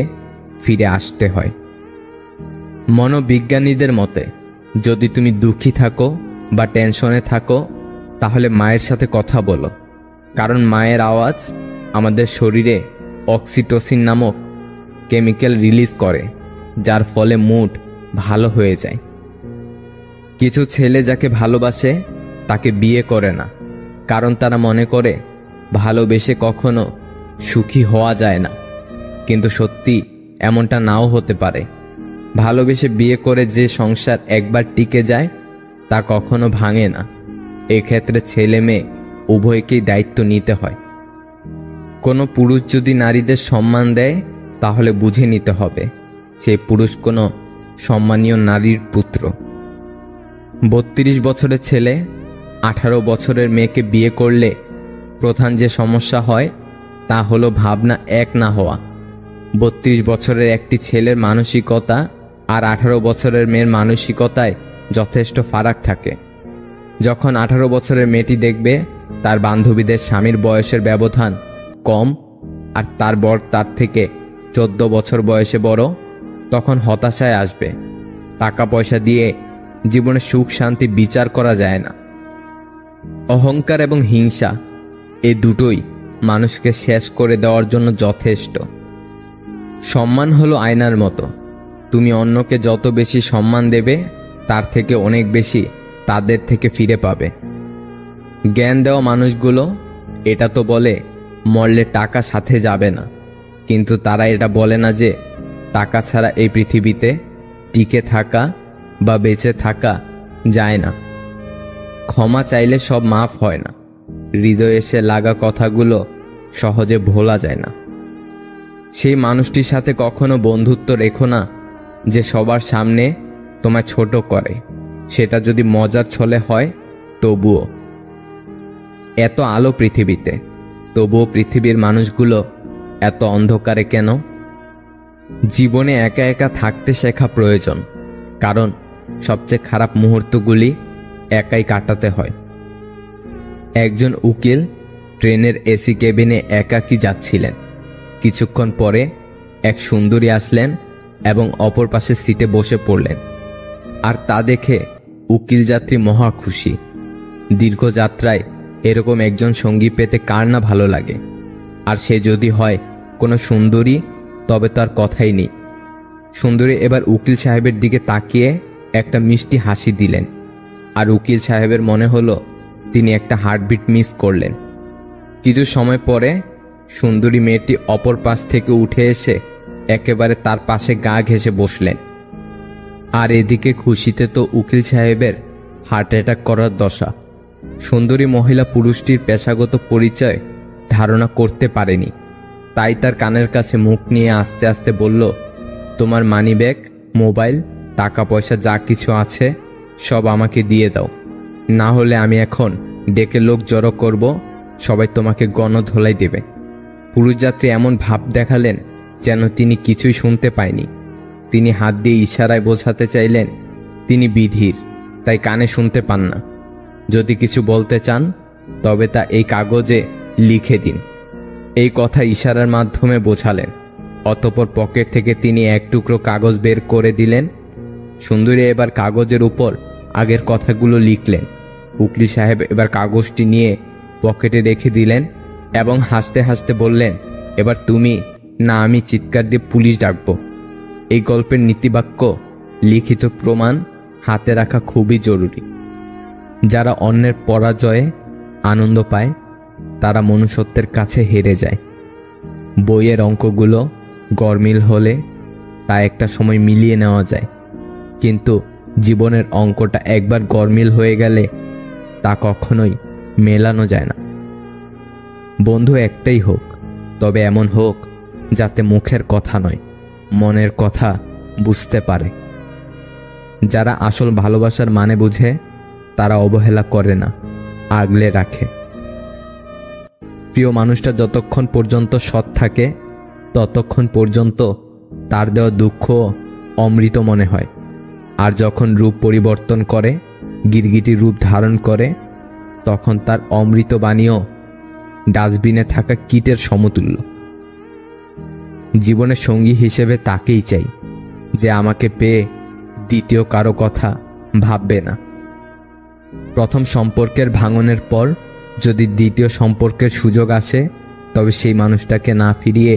ফিরে আসতে হয়। মনোবিজ্ঞানীদের মতে যদি তুমি দুঃখী থাকো বা টেনশনে থাকো তাহলে মায়ের সাথে কথা বলো, কারণ মায়ের আওয়াজ আমাদের শরীরে অক্সিটোসিন নামক কেমিক্যাল রিলিজ করে, যার ফলে মুড ভালো হয়ে যায়। কিছু ছেলে যাকে ভালোবাসে তাকে বিয়ে করে না, কারণ তারা মনে করে ভালোবেসে কখনো সুখী হওয়া যায় না। কিন্তু সত্যি এমনটা নাও হতে পারে। ভালোবেসে বিয়ে করে যে সংসার একবার টিকে যায় তা কখনো ভাঙে না। এক্ষেত্রে ছেলে মেয়ে উভয়কেই দায়িত্ব নিতে হয়। কোনো পুরুষ যদি নারীদের সম্মান দেয় তাহলে বুঝে নিতে হবে সেই পুরুষ কোনো সম্মানীয় নারীর পুত্র। 32 বছরের ছেলে 18 বছরের মেয়েকে বিয়ে করলে প্রধান যে সমস্যা হয় তা হলো ভাবনা এক না হওয়া। 32 বছরের একটি ছেলের মানসিকতা আর 18 বছরের মেয়ের মানসিকতায় যথেষ্ট ফারাক থাকে। যখন 18 বছরের মেয়েটি দেখবে তার বান্ধবীদের স্বামীর বয়সের ব্যবধান কম আর তার বর তার থেকে 14 বছর বয়সে বড়, তখন হতাশায় আসবে। টাকা পয়সা দিয়ে জীবনে সুখ শান্তি বিচার করা যায় না। অহংকার এবং হিংসা এই দুটোই মানুষকে শেষ করে দেওয়ার জন্য যথেষ্ট। সম্মান হলো আয়নার মতো, তুমি অন্যকে যত বেশি সম্মান দেবে তার থেকে অনেক বেশি তাদের থেকে ফিরে পাবে। জ্ঞান দেওয়া মানুষগুলো এটা তো বলে মরলে টাকা সাথে যাবে না, কিন্তু তারা এটা বলে না যে টাকা ছাড়া এই পৃথিবীতে টিকে থাকা বা বেঁচে থাকা যায় না। ক্ষমা চাইলে সব মাফ হয় না, হৃদয়ে এসে লাগা কথাগুলো সহজে ভোলা যায় না। সেই মানুষটির সাথে কখনো বন্ধুত্ব রেখো না যে সবার সামনে তোমায় ছোট করে, সেটা যদি মজার ছলে হয় তবুও। এত আলো পৃথিবীতে, তবুও পৃথিবীর মানুষগুলো এত অন্ধকারে কেন? জীবনে একা একা থাকতে শেখা প্রয়োজন, কারণ সবচেয়ে খারাপ মুহূর্তগুলি একাই কাটাতে হয়। একজন উকিল ট্রেনের এসি কেবিনে একাকী যাচ্ছিলেন। কিছুক্ষণ পরে এক সুন্দরী আসলেন এবং অপর পাশের সিটে বসে পড়লেন। আর তা দেখে উকিল যাত্রী মহা খুশি। দীর্ঘ যাত্রায় এরকম একজন সঙ্গী পেতে কার না ভালো লাগে, আর সে যদি হয় কোনো সুন্দরী তবে তার কথাই নেই। সুন্দরী এবার উকিল সাহেবের দিকে তাকিয়ে একটা মিষ্টি হাসি দিলেন, আর উকিল সাহেবের মনে হলো তিনি একটা হার্টবিট মিস করলেন। কিছু সময় পরে সুন্দরী মেয়েটি অপর পাশ থেকে উঠে এসে একেবারে তার পাশে গা ঘেঁষে বসলেন। আর এদিকে খুশিতে তো উকিল সাহেবের হার্ট অ্যাটাক করার দশা। সুন্দরী মহিলা পুরুষটির পেশাগত পরিচয় ধারণা করতে পারেনি, তাই তার কানের কাছে মুখ নিয়ে আস্তে আস্তে বলল, তোমার মানিব্যাগ, মোবাইল, টাকা পয়সা যা কিছু আছে সব আমাকে দিয়ে দাও, না হলে আমি এখন ডেকে লোক জড়ো করব, সবাই তোমাকে গণধোলাই দেবে। পুরুষ যাত্রী এমন ভাব দেখালেন যেন তিনি কিছুই শুনতে পায়নি। তিনি হাত দিয়ে ইশারায় বোঝাতে চাইলেন তিনি বিধির, তাই কানে শুনতে পান না। যদি কিছু বলতে চান তবে তা এই কাগজে লিখে দিন। এই কথা ইশারার মাধ্যমে বোঝালেন। অতঃপর পকেট থেকে তিনি এক টুকরো কাগজ বের করে দিলেন। সুন্দরী এবার কাগজের উপর আগের কথাগুলো লিখলেন। উকিল সাহেব এবার কাগজটি নিয়ে পকেটে রেখে দিলেন এবং হাসতে হাসতে বললেন, এবার তুমি না আমি চিৎকার দিয়ে পুলিশ ডাকবো। এই গল্পের নীতিবাক্য, লিখিত প্রমাণ হাতে রাখা খুবই জরুরি। যারা অন্যের পরাজয়ে আনন্দ পায় তারা মনুষ্যত্বের কাছে হেরে যায়। বইয়ের অঙ্কগুলো গরমিল হলে তা একটা সময় মিলিয়ে নেওয়া যায়, কিন্তু জীবনের অঙ্কটা একবার গরমিল হয়ে গেলে তা কখনোই মেলানো যায় না। বন্ধু একটাই হোক, তবে এমন হোক যাতে মুখের কথা নয়, মনের কথা বুঝতে পারে। যারা আসল ভালোবাসার মানে বুঝে তারা অবহেলা করে না, আগলে রাখে। প্রিয় মানুষটা যতক্ষণ পর্যন্ত সৎ থাকে ততক্ষণ পর্যন্ত তার দেওয়া দুঃখ অমৃত মনে হয়, আর যখন রূপ পরিবর্তন করে, গিরগিটির রূপ ধারণ করে, তখন তার অমৃত বাণীও ডাস্টবিনে থাকা কীটের সমতুল্য। জীবনের সঙ্গী হিসেবে তাকেই চাই যে আমাকে পেয়ে দ্বিতীয় কারো কথা ভাববে না। প্রথম সম্পর্কের ভাঙনের পর যদি দ্বিতীয় সম্পর্কের সুযোগ আসে তবে সেই মানুষটাকে না ফিরিয়ে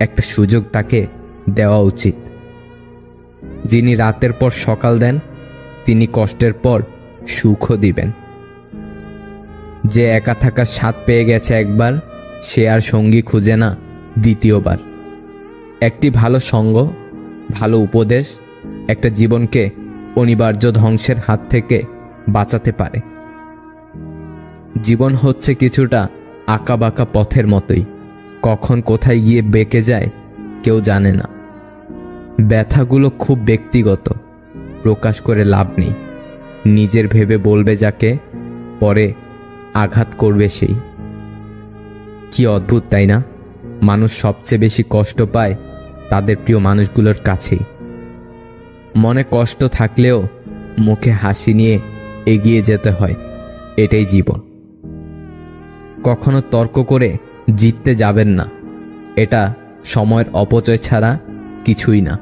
একটা সুযোগ তাকে দেওয়া উচিত। যিনি রাতের পর সকাল দেন তিনি কষ্টের পর সুখও দিবেন। যে একা থাকার স্বাদ পেয়ে গেছে একবার, সে আর সঙ্গী খুঁজে না দ্বিতীয়বার। একটি ভালো সঙ্গ, ভালো উপদেশ একটা জীবনকে অনিবার্য ধ্বংসের হাত থেকে বাঁচাতে পারে। জীবন হচ্ছে কিছুটা আঁকাবাঁকা পথের মতোই, কখন কোথায় গিয়ে বেঁকে যায় কেউ জানে না। ব্যথাগুলো খুব ব্যক্তিগত, প্রকাশ করে লাভ নেই। নিজের ভেবে বলবে যাকে, পরে আঘাত করবে সেই। কি অদ্ভুত তাই না? মানুষ সবচেয়ে বেশি কষ্ট পায় তাদের প্রিয় মানুষগুলোর কাছেই। মনে কষ্ট থাকলেও মুখে হাসি নিয়ে এগিয়ে যেতে হয়, এটাই জীবন। কখনো তর্ক করে জিততে যাবেন না, এটা সময়ের অপচয় ছাড়া কিছুই না।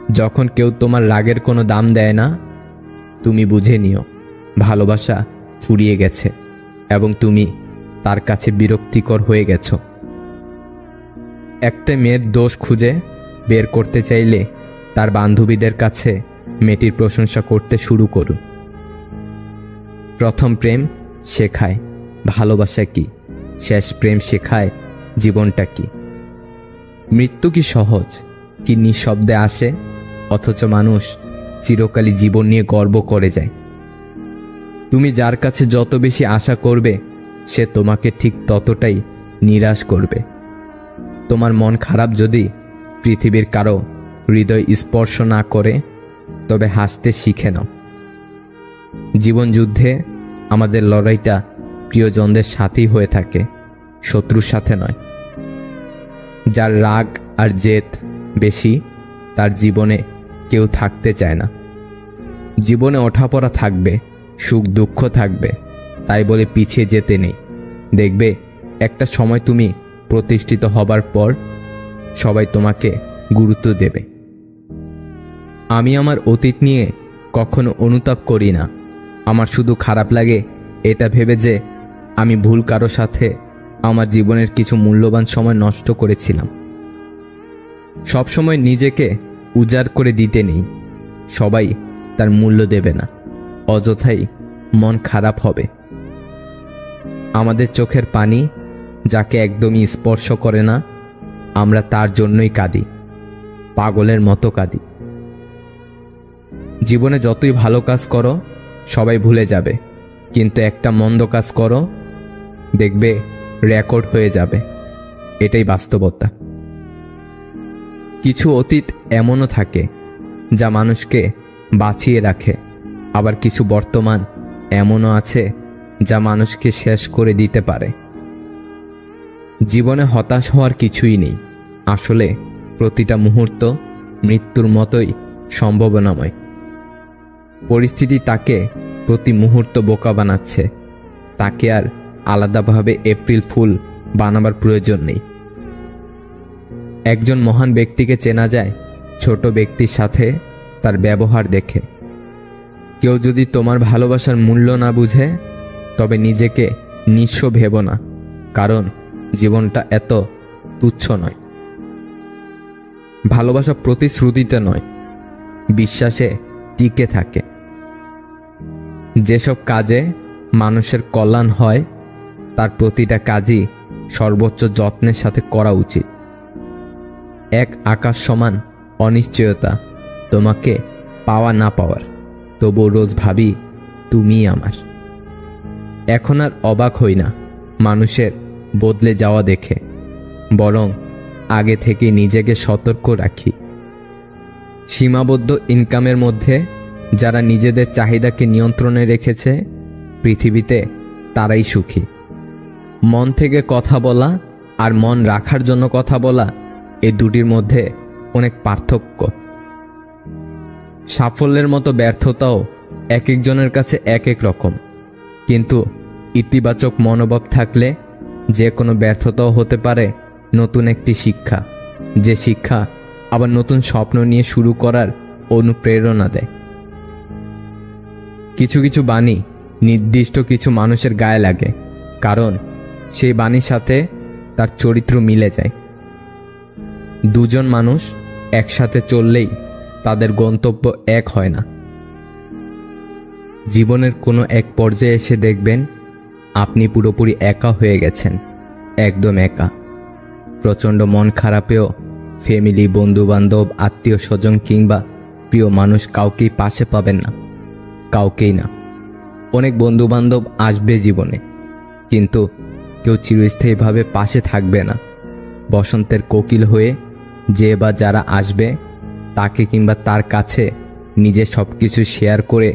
যখন কেউ তোমার রাগের কোনো দাম দেয় না, তুমি বুঝে নিও ভালোবাসা ফুরিয়ে গেছে এবং তুমি তার কাছে বিরক্তিকর হয়ে গেছ। একটা মেয়ের দোষ খুঁজে বের করতে চাইলে তার বান্ধবীদের কাছে মেয়েটির প্রশংসা করতে শুরু করুন। প্রথম প্রেম শেখায় ভালোবাসা কি, শেষ প্রেম শেখায় জীবনটা কি। মৃত্যু কি সহজ, কি নিঃশব্দে আসে, অথচ মানুষ চিরকালই জীবন নিয়ে গর্ব করে যায়। তুমি যার কাছে যত বেশি আশা করবে, সে তোমাকে ঠিক ততটাই নিরাশ করবে। তোমার মন খারাপ যদি পৃথিবীর কারো হৃদয় স্পর্শ না করে, তবে হাসতে শিখে নাও। জীবন যুদ্ধে আমাদের লড়াইটা প্রিয়জনদের সাথেই হয়ে থাকে, শত্রুর সাথে নয়। যার রাগ আর জেদ বেশি, তার জীবনে কেউ থাকতে চায় না। জীবনে ওঠাপড়া থাকবে, সুখ দুঃখ থাকবে, তাই বলে পিছিয়ে যেতে নেই। দেখবে একটা সময় তুমি প্রতিষ্ঠিত হবার পর সবাই তোমাকে গুরুত্ব দেবে। আমি আমার অতীত নিয়ে কখনো অনুতাপ করি না। আমার শুধু খারাপ লাগে এটা ভেবে যে আমি ভুল কারো সাথে আমার জীবনের কিছু মূল্যবান সময় নষ্ট করেছিলাম। সবসময় নিজেকে উজাড় করে দিতে নেই, সবাই তার মূল্য দেবে না, অযথাই মন খারাপ হবে। আমাদের চোখের পানি যাকে একদমই স্পর্শ করে না, আমরা তার জন্যই কাঁদি, পাগলের মতো কাঁদি। জীবনে যতই ভালো কাজ করো সবাই ভুলে যাবে, কিন্তু একটা মন্দ কাজ করো, দেখবে রেকর্ড হয়ে যাবে। এটাই বাস্তবতা। কিছু অতীত এমনও থাকে যা মানুষকে বাঁচিয়ে রাখে, আবার কিছু বর্তমান এমনও আছে যা মানুষকে শেষ করে দিতে পারে। জীবনে হতাশ হওয়ার কিছুই নেই। আসলে প্রতিটা মুহূর্ত মৃত্যুর মতোই সম্ভাবনাময়। পরিস্থিতি তাকে প্রতি মুহূর্ত বোকা বানাচ্ছে, তাকে আর আলাদাভাবে এপ্রিল ফুল বানাবার প্রয়োজন নেই। একজন মহান ব্যক্তিকে চেনা যায় ছোট ব্যক্তির সাথে তার ব্যবহার দেখে। কেউ যদি তোমার ভালোবাসার মূল্য না বুঝে, তবে নিজেকে নিঃস্ব ভেবো না, কারণ জীবনটা এত তুচ্ছ নয়। ভালোবাসা প্রতিশ্রুতিতে নয়, বিশ্বাসে টিকে থাকে। যেসব কাজে মানুষের কল্যাণ হয়, তার প্রতিটা কাজই সর্বোচ্চ যত্নের সাথে করা উচিত। এক আকাশ সমান অনিশ্চয়তা তোমাকে পাওয়া না পাওয়ার, তবু রোজ ভাবি তুমিই আমার। এখন আর অবাক হই না মানুষের বদলে যাওয়া দেখে, বরং আগে থেকে নিজেকে সতর্ক রাখি। সীমাবদ্ধ ইনকামের মধ্যে যারা নিজেদের চাহিদাকে নিয়ন্ত্রণে রেখেছে, পৃথিবীতে তারাই সুখী। মন থেকে কথা বলা আর মন রাখার জন্য কথা বলা, এই দুটির মধ্যে অনেক পার্থক্য। সাফল্যের মতো ব্যর্থতাও এক একজনের কাছে এক এক রকম, কিন্তু ইতিবাচক মনোভাব থাকলে যে কোনো ব্যর্থতাও হতে পারে নতুন একটি শিক্ষা, যে শিক্ষা আবার নতুন স্বপ্ন নিয়ে শুরু করার অনুপ্রেরণা দেয়। কিছু কিছু বাণী নির্দিষ্ট কিছু মানুষের গায়ে লাগে, কারণ সেই বাণীর সাথে তার চরিত্র মিলে যায়। দুজন মানুষ একসাথে চললেই তাদের গন্তব্য এক হয় না। জীবনের কোনো এক পর্যায়ে এসে দেখবেন আপনি পুরোপুরি একা হয়ে গেছেন, একদম একা। প্রচণ্ড মন খারাপেও ফ্যামিলি, বন্ধুবান্ধব, আত্মীয় স্বজন কিংবা প্রিয় মানুষ কাউকেই পাশে পাবেন না, কাউকেই না। অনেক বন্ধুবান্ধব আসবে জীবনে, কিন্তু কেউ চিরস্থায়ীভাবে পাশে থাকবে না। বসন্তের কোকিল হয়ে যে বা যারা আসবে, তাকে কিংবা তার কাছে নিজে সব কিছু শেয়ার করে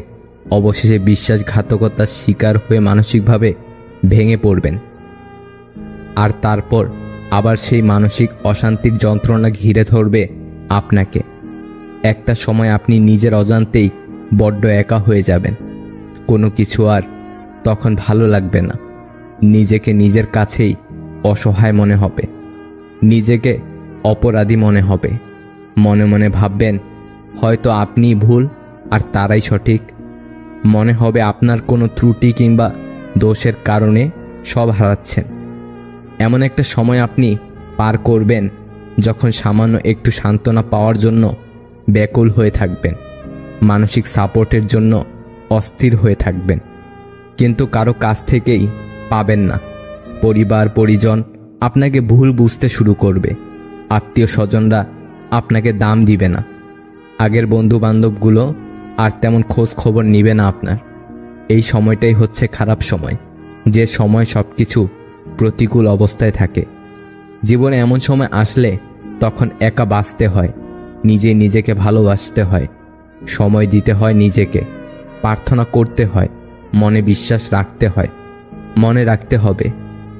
অবশেষে বিশ্বাসঘাতকতার শিকার হয়ে মানসিকভাবে ভেঙে পড়বেন। আর তারপর আবার সেই মানসিক অশান্তির যন্ত্রণা ঘিরে ধরবে আপনাকে। একটা সময় আপনি নিজের অজান্তেই বড্ড একা হয়ে যাবেন, কোনো কিছু আর তখন ভালো লাগবে না। নিজেকে নিজের কাছেই অসহায় মনে হবে, নিজেকে অপরাধী মনে হবে। মনে মনে ভাববেন হয়তো আপনিই ভুল আর তারাই সঠিক। মনে হবে আপনার কোনো ত্রুটি কিংবা দোষের কারণে সব হারাচ্ছেন। এমন একটা সময় আপনি পার করবেন যখন সামান্য একটু সান্ত্বনা পাওয়ার জন্য ব্যাকুল হয়ে থাকবেন, মানসিক সাপোর্টের জন্য অস্থির হয়ে থাকবেন, কিন্তু কারো কাছ থেকেই পাবেন না। পরিবার পরিজন আপনাকে ভুল বুঝতে শুরু করবে, আত্মীয় স্বজনরা আপনাকে দাম দিবে না, আগের বন্ধু বান্ধবগুলো আর তেমন খোঁজ খবর নিবে না আপনার। এই সময়টাই হচ্ছে খারাপ সময়, যে সময় সব কিছু প্রতিকূল অবস্থায় থাকে। জীবনে এমন সময় আসলে তখন একা বাঁচতে হয়, নিজেকে ভালোবাসতে হয়, সময় দিতে হয় নিজেকে, প্রার্থনা করতে হয়, মনে বিশ্বাস রাখতে হয়। মনে রাখতে হবে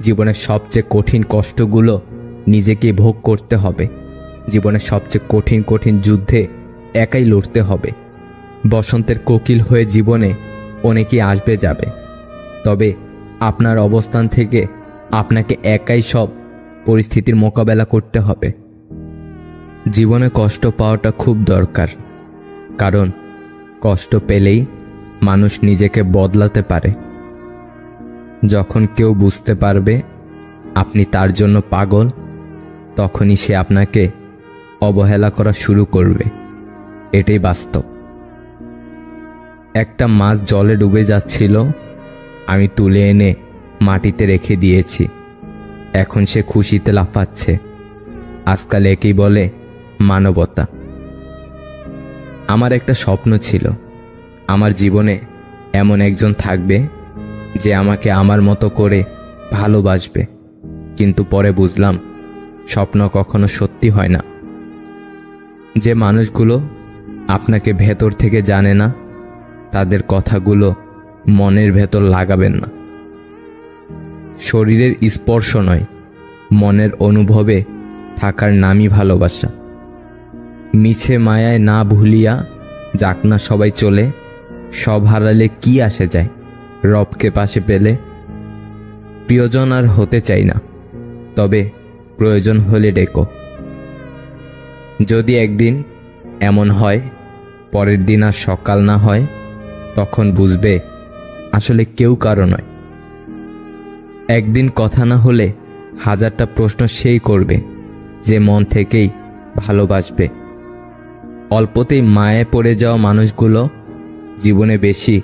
জীবনের সবচেয়ে কঠিন কষ্টগুলো নিজেকে ভোগ করতে হবে। জীবনের সবচেয়ে কঠিন কঠিন যুদ্ধে একাই লড়তে হবে। বসন্তের কোকিল হয়ে জীবনে অনেকেই আসবে যাবে, তবে আপনার অবস্থান থেকে আপনাকে একাই সব পরিস্থিতির মোকাবেলা করতে হবে। জীবনে কষ্ট পাওয়াটা খুব দরকার, কারণ কষ্ট পেলেই মানুষ নিজেকে বদলাতে পারে। যখন কেউ বুঝতে পারবে আপনি তার জন্য পাগল, তখনই সে আপনাকে অবহেলা করা শুরু করবে। এটাই বাস্তব। একটা মাছ জলে ডুবে যাচ্ছিল, আমি তুলে এনে মাটিতে রেখে দিয়েছি, এখন সে খুশিতে লাফাচ্ছে। আজকাল একেই বলে মানবতা। আমার একটা স্বপ্ন ছিল, আমার জীবনে এমন একজন থাকবে যে আমাকে আমার মতো করে ভালোবাসবে, কিন্তু পরে বুঝলাম স্বপ্ন কখনো সত্যি হয় না। যে মানুষগুলো আপনাকে ভেতর থেকে জানে না, তাদের কথাগুলো মনের ভেতর লাগাবেন না। শরীরের স্পর্শ নয়, মনের অনুভবে থাকার নামই ভালোবাসা। মিছে মায়ায় না ভুলিয়া যাক না সবাই চলে, সব হারালে কি আসে যায় রবকে পাশে পেলে। প্রিয়জন আর হতে চাই না, তবে প্রয়োজন হলে ডেকো। যদি একদিন এমন হয় পরের দিন আর সকাল না হয়, তখন বুঝবে আসলে কেউ কারো নয়। একদিন কথা না হলে হাজারটা প্রশ্ন সেই করবে যে মন থেকেই ভালোবাসবে। অল্পতেই মায়ে পড়ে যাওয়া মানুষগুলো জীবনে বেশি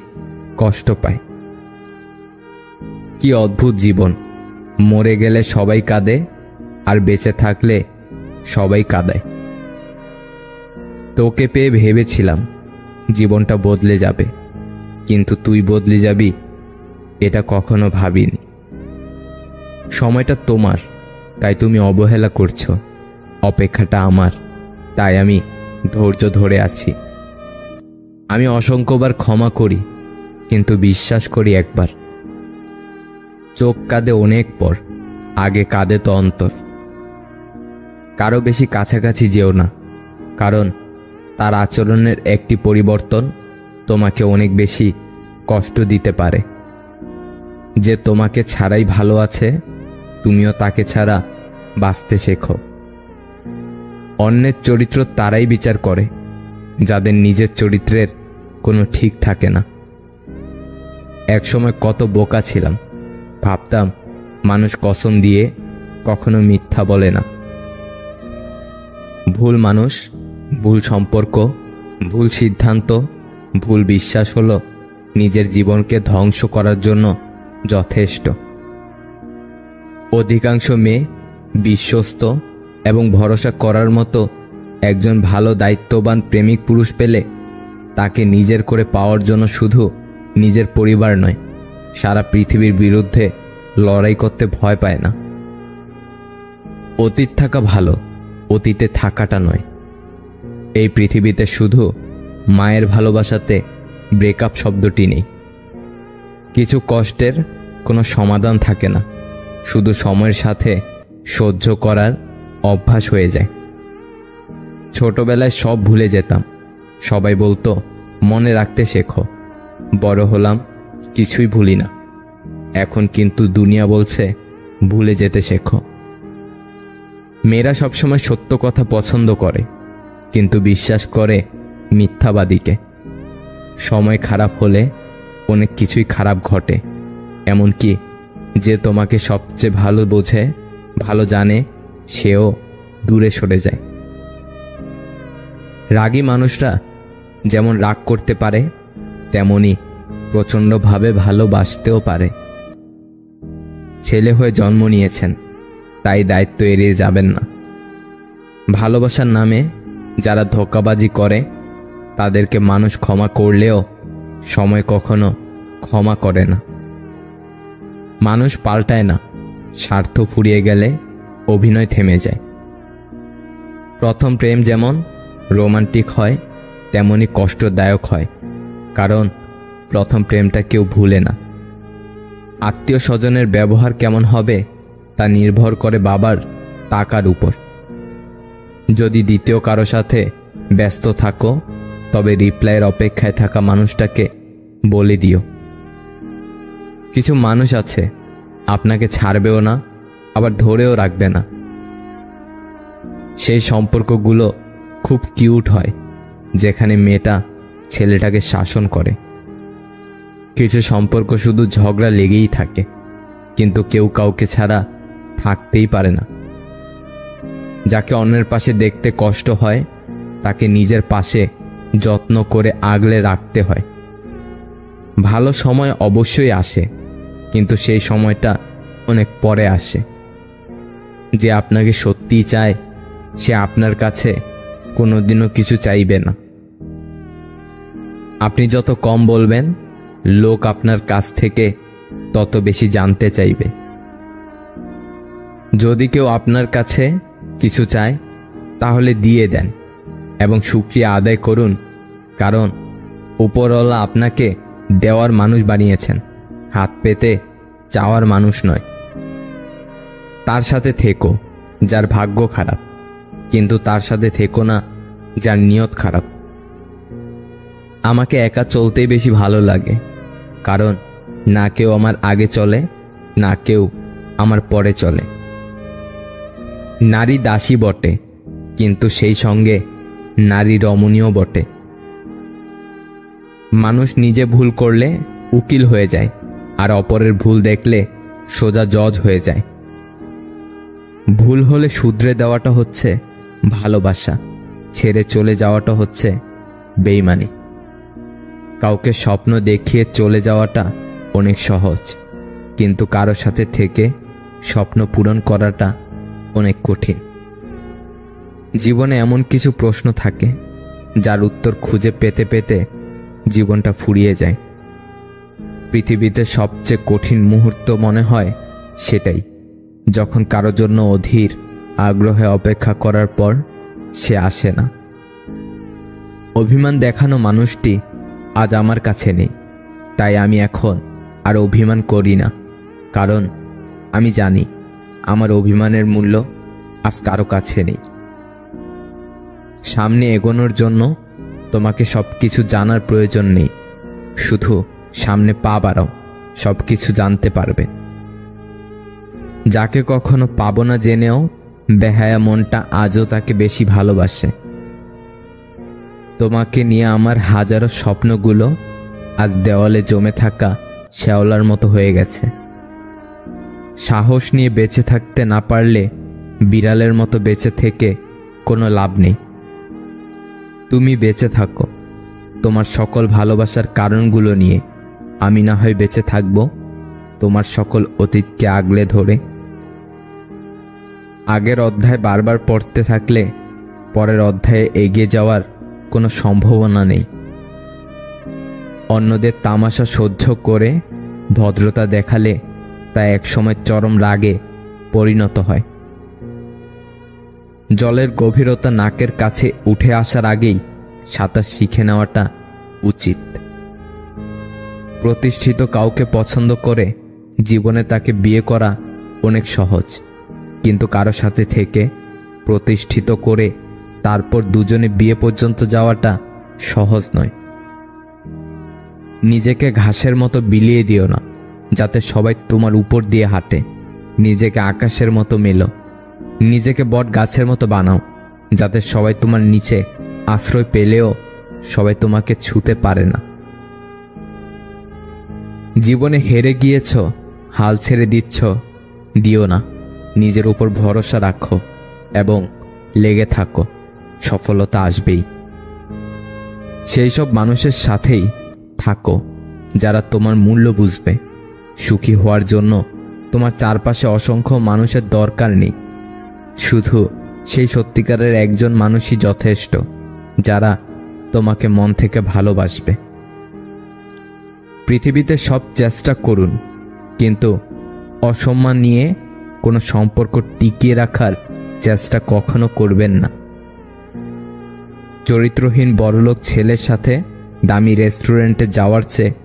কষ্ট পায়। কি অদ্ভুত জীবন, মরে গেলে সবাই কাঁদে আর বেঁচে থাকলে সবাই কাঁদায়। তোকে পেয়ে ভেবেছিলাম জীবনটা বদলে যাবে, কিন্তু তুই বদলে যাবি এটা কখনো ভাবিনি। সময়টা তোমার, তাই তুমি অবহেলা করছো। অপেক্ষাটা আমার, তাই আমি ধৈর্য ধরে আছি। আমি অসংখ্যবার ক্ষমা করি, কিন্তু বিশ্বাস করি একবার। চোখ কাঁদে অনেক পর, আগে কাঁদে তো অন্তর। কারো বেশি কাছাকাছি যেও না, কারণ তার আচরণের একটি পরিবর্তন তোমাকে অনেক বেশি কষ্ট দিতে পারে। যে তোমাকে ছাড়াই ভালো আছে, তুমিও তাকে ছাড়া বাঁচতে শেখো। অন্যের চরিত্র তারাই বিচার করে যাদের নিজের চরিত্রের কোনো ঠিক থাকে না। একসময় কত বোকা ছিলাম, ভাবতাম মানুষ কসম দিয়ে কখনো মিথ্যা বলে না। ভুল মানুষ, ভুল সম্পর্ক, ভুল সিদ্ধান্ত, ভুল বিশ্বাস হলো নিজের জীবনকে ধ্বংস করার জন্য যথেষ্ট। অধিকাংশ মেয়ে বিশ্বস্ত এবং ভরসা করার মতো একজন ভালো দায়িত্ববান প্রেমিক পুরুষ পেলে তাকে নিজের করে পাওয়ার জন্য শুধু নিজের পরিবার নয়, সারা পৃথিবীর বিরুদ্ধে লড়াই করতে ভয় পায় না। অতীত থাকা ভালো, অতীতে থাকাটা নয়। এই পৃথিবীতে শুধু মায়ের ভালোবাসাতে ব্রেকআপ শব্দটি নেই। কিছু কষ্টের কোনো সমাধান থাকে না, শুধু সময়ের সাথে সহ্য করার অভ্যাস হয়ে যায়। ছোটবেলায় সব ভুলে যেতাম, সবাই বলতো মনে রাখতে শেখো। বড় হলাম, কিছুই ভুলি না, এখন কিন্তু দুনিয়া বলছে ভুলে যেতে শেখো। মেয়েরা সবসময় সত্য কথা পছন্দ করে, কিন্তু বিশ্বাস করে মিথ্যাবাদীকে। সময় খারাপ হলে অনেক কিছুই খারাপ ঘটে, এমনকি যে তোমাকে সবচেয়ে ভালো বোঝে, ভালো জানে, সেও দূরে সরে যায়। রাগী মানুষরা যেমন রাগ করতে পারে, তেমনি প্রচণ্ডভাবে ভালোবাসতেও পারে। ছেলে হয়ে জন্ম নিয়েছেন, তাই দায়িত্ব এড়িয়ে যাবেন না। ভালোবাসার নামে যারা ধোঁকাবাজি করে তাদেরকে মানুষ ক্ষমা করলেও সময় কখনো ক্ষমা করে না। মানুষ পাল্টায় না, স্বার্থ ফুরিয়ে গেলে অভিনয় থেমে যায়। প্রথম প্রেম যেমন রোমান্টিক হয়, তেমনি কষ্টদায়ক হয়, কারণ প্রথম প্রেমটা কেউ ভুলে না। আত্মীয় স্বজনের ব্যবহার কেমন হবে তা নির্ভর করে বাবার টাকার উপর। যদি দ্বিতীয় কারো সাথে ব্যস্ত থাকো, তবে রিপ্লাইয়ের অপেক্ষায় থাকা মানুষটাকে বলে দিও। কিছু মানুষ আছে আপনাকে ছাড়বেও না, আবার ধরেও রাখবে না। সেই সম্পর্কগুলো খুব কিউট হয়, যেখানে মেয়েটা ছেলেটাকে শাসন করে। কিছু সম্পর্ক শুধু ঝগড়া লেগেই থাকে, কিন্তু কেউ কাউকে ছাড়া থাকতেই পারে না। যাকে অন্যের পাশে দেখতে কষ্ট হয়, তাকে নিজের পাশে যত্ন করে আগলে রাখতে হয়। ভালো সময় অবশ্যই আসে, কিন্তু সেই সময়টা অনেক পরে আসে। যে আপনাকে সত্যিই চায়, সে আপনার কাছে কোনোদিনও কিছু চাইবে না। আপনি যত কম বলবেন, লোক আপনার কাছ থেকে তত বেশি জানতে চাইবে। যদি কেউ আপনার কাছে কিছু চায়, তাহলে দিয়ে দেন এবং শুকরিয়া আদায় করুন, কারণ উপরওয়ালা আপনাকে দেওয়ার মানুষ বানিয়েছেন, হাত পেতে চাওয়ার মানুষ নয়। তার সাথে থেকো যার ভাগ্য খারাপ, কিন্তু তার সাথে থেকো না যার নিয়ত খারাপ। আমাকে একা চলতেই বেশি ভালো লাগে, কারণ না কেউ আমার আগে চলে, না কেউ আমার পরে চলে। নারী দাসী বটে, কিন্তু সেই সঙ্গে নারী রমণীয় বটে। মানুষ নিজে ভুল করলে উকিল হয়ে যায়, আর অপরের ভুল দেখলে সোজা জজ হয়ে যায়। ভুল হলে শুধরে দেওয়াটা হচ্ছে ভালোবাসা, ছেড়ে চলে যাওয়াটা হচ্ছে বেইমানি। কাউকে স্বপ্ন দেখিয়ে চলে যাওয়াটা অনেক সহজ, কিন্তু কারো সাথে থেকে স্বপ্ন পূরণ করাটা অনেক কঠিন। জীবনে এমন কিছু প্রশ্ন থাকে যার উত্তর খুঁজে পেতে পেতে জীবনটা ফুরিয়ে যায়। পৃথিবীতে সবচেয়ে কঠিন মুহূর্ত মনে হয় সেটাই, যখন কারো জন্য অধীর আগ্রহে অপেক্ষা করার পর সে আসে না। অভিমান দেখানো মানুষটি আজ আমার কাছে নেই, তাই আমি এখন আর অভিমান করি না, কারণ আমি জানি আমার অভিমানের মূল্য আজ কারো কাছে নেই। সামনে এগোনোর জন্য তোমাকে সবকিছু জানার প্রয়োজন নেই, শুধু সামনে পা বাড়াও, সবকিছু জানতে পারবে। যাকে কখনো পাবো না জেনেও বেহায়া মনটা আজও তাকে বেশি ভালোবাসে। তোমাকে নিয়ে আমার হাজারো স্বপ্নগুলো আজ দেওয়ালে জমে থাকা শ্যাওলার মতো হয়ে গেছে। সাহস নিয়ে বেঁচে থাকতে না পারলে বিড়ালের মতো বেঁচে থেকে কোনো লাভ নেই। তুমি বেঁচে থাকো তোমার সকল ভালোবাসার কারণগুলো নিয়ে, আমি না হয় বেঁচে থাকব তোমার সকল অতীতকে আগলে ধরে। আগের অধ্যায় বারবার পড়তে থাকলে পরের অধ্যায়ে এগিয়ে যাওয়ার কোনো সম্ভাবনা নেই। অন্যদের তামাশা সহ্য করে ভদ্রতা দেখালে তা একসময় চরম রাগে পরিণত হয়। জলের গভীরতা নাকের কাছে উঠে আসার আগেই সাঁতার শিখে নেওয়াটা উচিত। প্রতিষ্ঠিত কাউকে পছন্দ করে জীবনে তাকে বিয়ে করা অনেক সহজ, কিন্তু কারো সাথে থেকে প্রতিষ্ঠিত করে তারপর দুজনে বিয়ে পর্যন্ত যাওয়াটা সহজ নয়। নিজেকে ঘাসের মতো বিলিয়ে দিও না, যাতে সবাই তোমার উপর দিয়ে হাঁটে। নিজেকে আকাশের মতো মেলো, নিজেকে বট গাছের মতো বানাও, যাতে সবাই তোমার নিচে আশ্রয় পেলেও সবাই তোমাকে ছুঁতে পারে না। জীবনে হেরে গিয়েছ, হাল ছেড়ে দিচ্ছ, দিও না। নিজের উপর ভরসা রাখো এবং লেগে থাকো, সফলতা আসবেই। সেই সব মানুষের সাথেই থাকো যারা তোমার মূল্য বুঝবে। সুখী হওয়ার জন্য তোমার চারপাশে অসংখ্য মানুষের দরকার নেই, শুধু সেই সত্যিকারের একজন মানুষই যথেষ্ট যারা তোমাকে মন থেকে ভালোবাসবে। পৃথিবীতে সব চেষ্টা করুন, কিন্তু অসম্মান নিয়ে কোনো সম্পর্ক টিকিয়ে রাখার চেষ্টা কখনো করবেন না। চরিত্রহীন বড়লোক ছেলের সাথে দামি রেস্টুরেন্টে যাওয়ার চেয়ে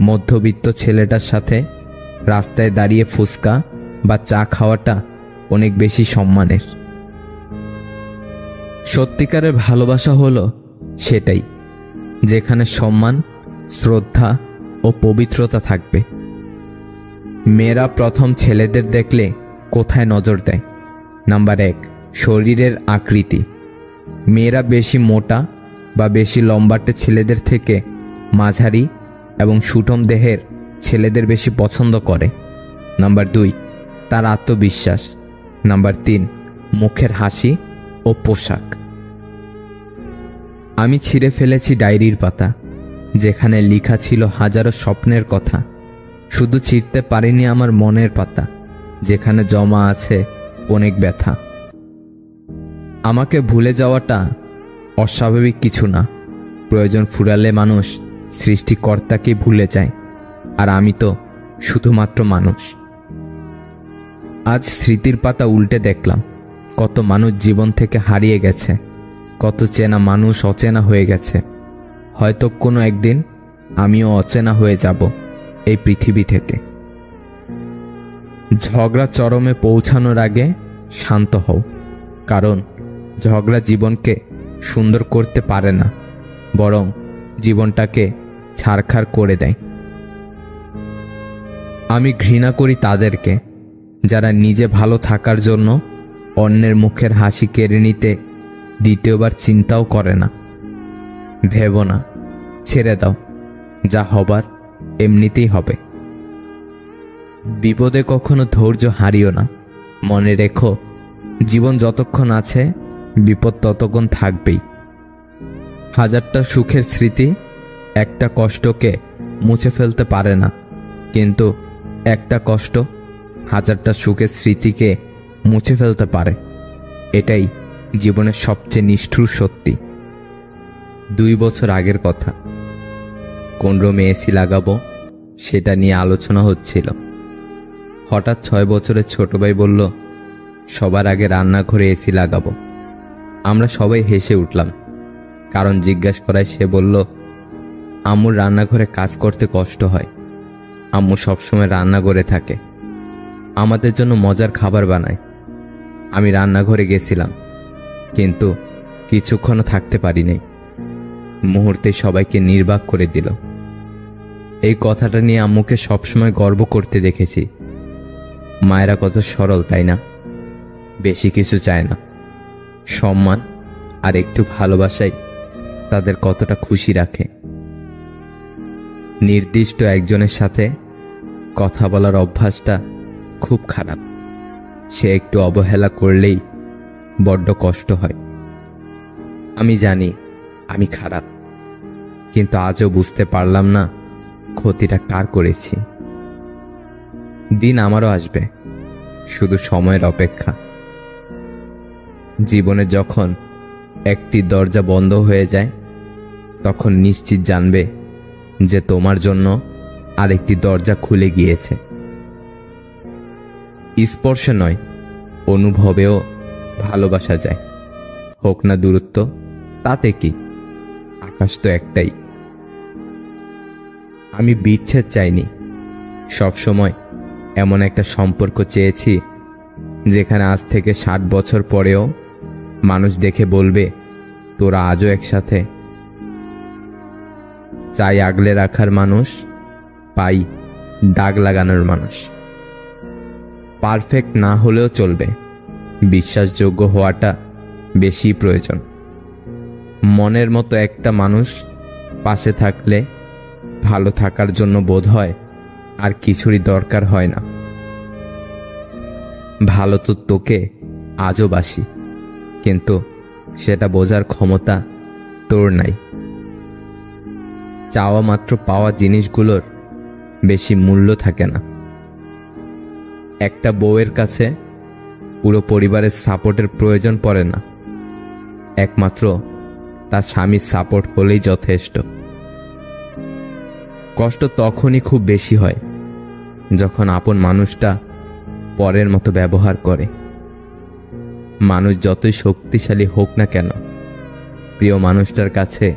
মধ্যবিত্ত ছেলেটার সাথে রাস্তায় দাঁড়িয়ে ফুচকা বা চা খাওয়াটা অনেক বেশি সম্মানের। সত্যিকারের ভালোবাসা হলো সেটাই, যেখানে সম্মান, শ্রদ্ধা ও পবিত্রতা থাকবে। মেয়েরা প্রথম ছেলেদের দেখলে কোথায় নজর দেয়? নাম্বার 1, শরীরের আকৃতি। মেয়েরা বেশি মোটা বা বেশি লম্বাটে ছেলেদের থেকে মাঝারি এবং সুঠম দেহের ছেলেদের বেশি পছন্দ করে। নাম্বার 2, তার আত্মবিশ্বাস। নাম্বার 3, মুখের হাসি ও পোশাক। আমি ছিঁড়ে ফেলেছি ডায়েরির পাতা, যেখানে লেখা ছিল হাজারো স্বপ্নের কথা। শুধু ছিঁড়তে পারিনি আমার মনের পাতা, যেখানে জমা আছে অনেক ব্যথা। আমাকে ভুলে যাওয়াটা অস্বাভাবিক কিছু না। প্রয়োজন ফুরালে মানুষ সৃষ্টিকর্তাকে ভুলে যায়, আর আমি তো শুধুমাত্র মানুষ। আজ স্মৃতির পাতা উল্টে দেখলাম কত মানুষ জীবন থেকে হারিয়ে গেছে, কত চেনা মানুষ অচেনা হয়ে গেছে। হয়তো কোনো একদিন আমিও অচেনা হয়ে যাব এই পৃথিবী থেকে। ঝগড়া চরমে পৌঁছানোর আগে শান্ত হও, কারণ ঝগড়া জীবনকে সুন্দর করতে পারে না, বরং জীবনটাকে ছারখার করে দেয়। আমি ঘৃণা করি তাদেরকে যারা নিজে ভালো থাকার জন্য অন্যের মুখের হাসি কেড়ে নিতে দ্বিতীয়বার চিন্তাও করে না। ভেবো না, ছেড়ে দাও, যা হবার এমনিতেই হবে। বিপদে কখনো ধৈর্য হারিও না। মনে রেখো, জীবন যতক্ষণ আছে বিপদ ততক্ষণ থাকবেই। হাজারটা সুখের স্মৃতি একটা কষ্টকে মুছে ফেলতে পারে না, কিন্তু একটা কষ্ট হাজারটা সুখের স্মৃতিকে মুছে ফেলতে পারে। এটাই জীবনের সবচেয়ে নিষ্ঠুর সত্যি। 2 বছর আগের কথা। কোন রুমে এসি লাগাবো সেটা নিয়ে আলোচনা হচ্ছিল। হঠাৎ 6 বছরের ছোট ভাই বলল, সবার আগে রান্নাঘরে এসি লাগাবো। আমরা সবাই হেসে উঠলাম, কারণ জিজ্ঞাসা করায় সে বলল, আম্মুর রান্নাঘরে কাজ করতে কষ্ট হয়। আম্মু সবসময় রান্নাঘরে থাকে, আমাদের জন্য মজার খাবার বানায়। আমি রান্নাঘরে গেছিলাম, কিন্তু কিছুক্ষণও থাকতে পারিনি। মুহূর্তে সবাইকে নির্বাক করে দিল। এই কথাটা নিয়ে আম্মুকে সবসময় গর্ব করতে দেখেছি। মায়েরা কত সরল, তাই না? বেশি কিছু চায় না, সম্মান আর একটু ভালোবাসাই তাদের কতটা খুশি রাখে। নির্দিষ্ট একজনের সাথে কথা বলার অভ্যাসটা খুব খারাপ। সে একটু অবহেলা করলেই বড্ড কষ্ট হয়। আমি জানি আমি খারাপ, কিন্তু আজও বুঝতে পারলাম না ক্ষতিটা কার করেছি। দিন আমারও আসবে, শুধু সময়ের অপেক্ষা। জীবনে যখন একটি দরজা বন্ধ হয়ে যায়, তখন নিশ্চিত জানবে যে তোমার জন্য আরেকটি দরজা খুলে গিয়েছে। স্পর্শে নয়, অনুভবেও ভালোবাসা যায়। হোক না দূরত্ব, তাতে কি? আকাশ তো একটাই। আমি বিচ্ছেদ চাইনি, সবসময় এমন একটা সম্পর্ক চেয়েছি যেখানে আজ থেকে 60 বছর পরেও মানুষ দেখে বলবে, তোরা আজও একসাথে। চাই আগলে রাখার মানুষ, পাই দাগ লাগানোর মানুষ। পারফেক্ট না হলেও চলবে, বিশ্বাসযোগ্য হওয়াটা বেশি প্রয়োজন। মনের মতো একটা মানুষ পাশে থাকলে ভালো থাকার জন্য বোধ হয় আর কিছুরই দরকার হয় না। ভালো তো তোকে আজও বাসি, কিন্তু সেটা বোঝার ক্ষমতা তোর নাই। চাওয়া মাত্র পাওয়া জিনিসগুলোর বেশি মূল্য থাকে না। একটা বউয়ের কাছে পুরো পরিবারের সাপোর্টের প্রয়োজন পড়ে না, একমাত্র তার স্বামীর সাপোর্ট হলেই যথেষ্ট। কষ্ট তখনই খুব বেশি হয় যখন আপন মানুষটা পরের মতো ব্যবহার করে। মানুষ যতই শক্তিশালী হোক না কেন, প্রিয় মানুষটার কাছে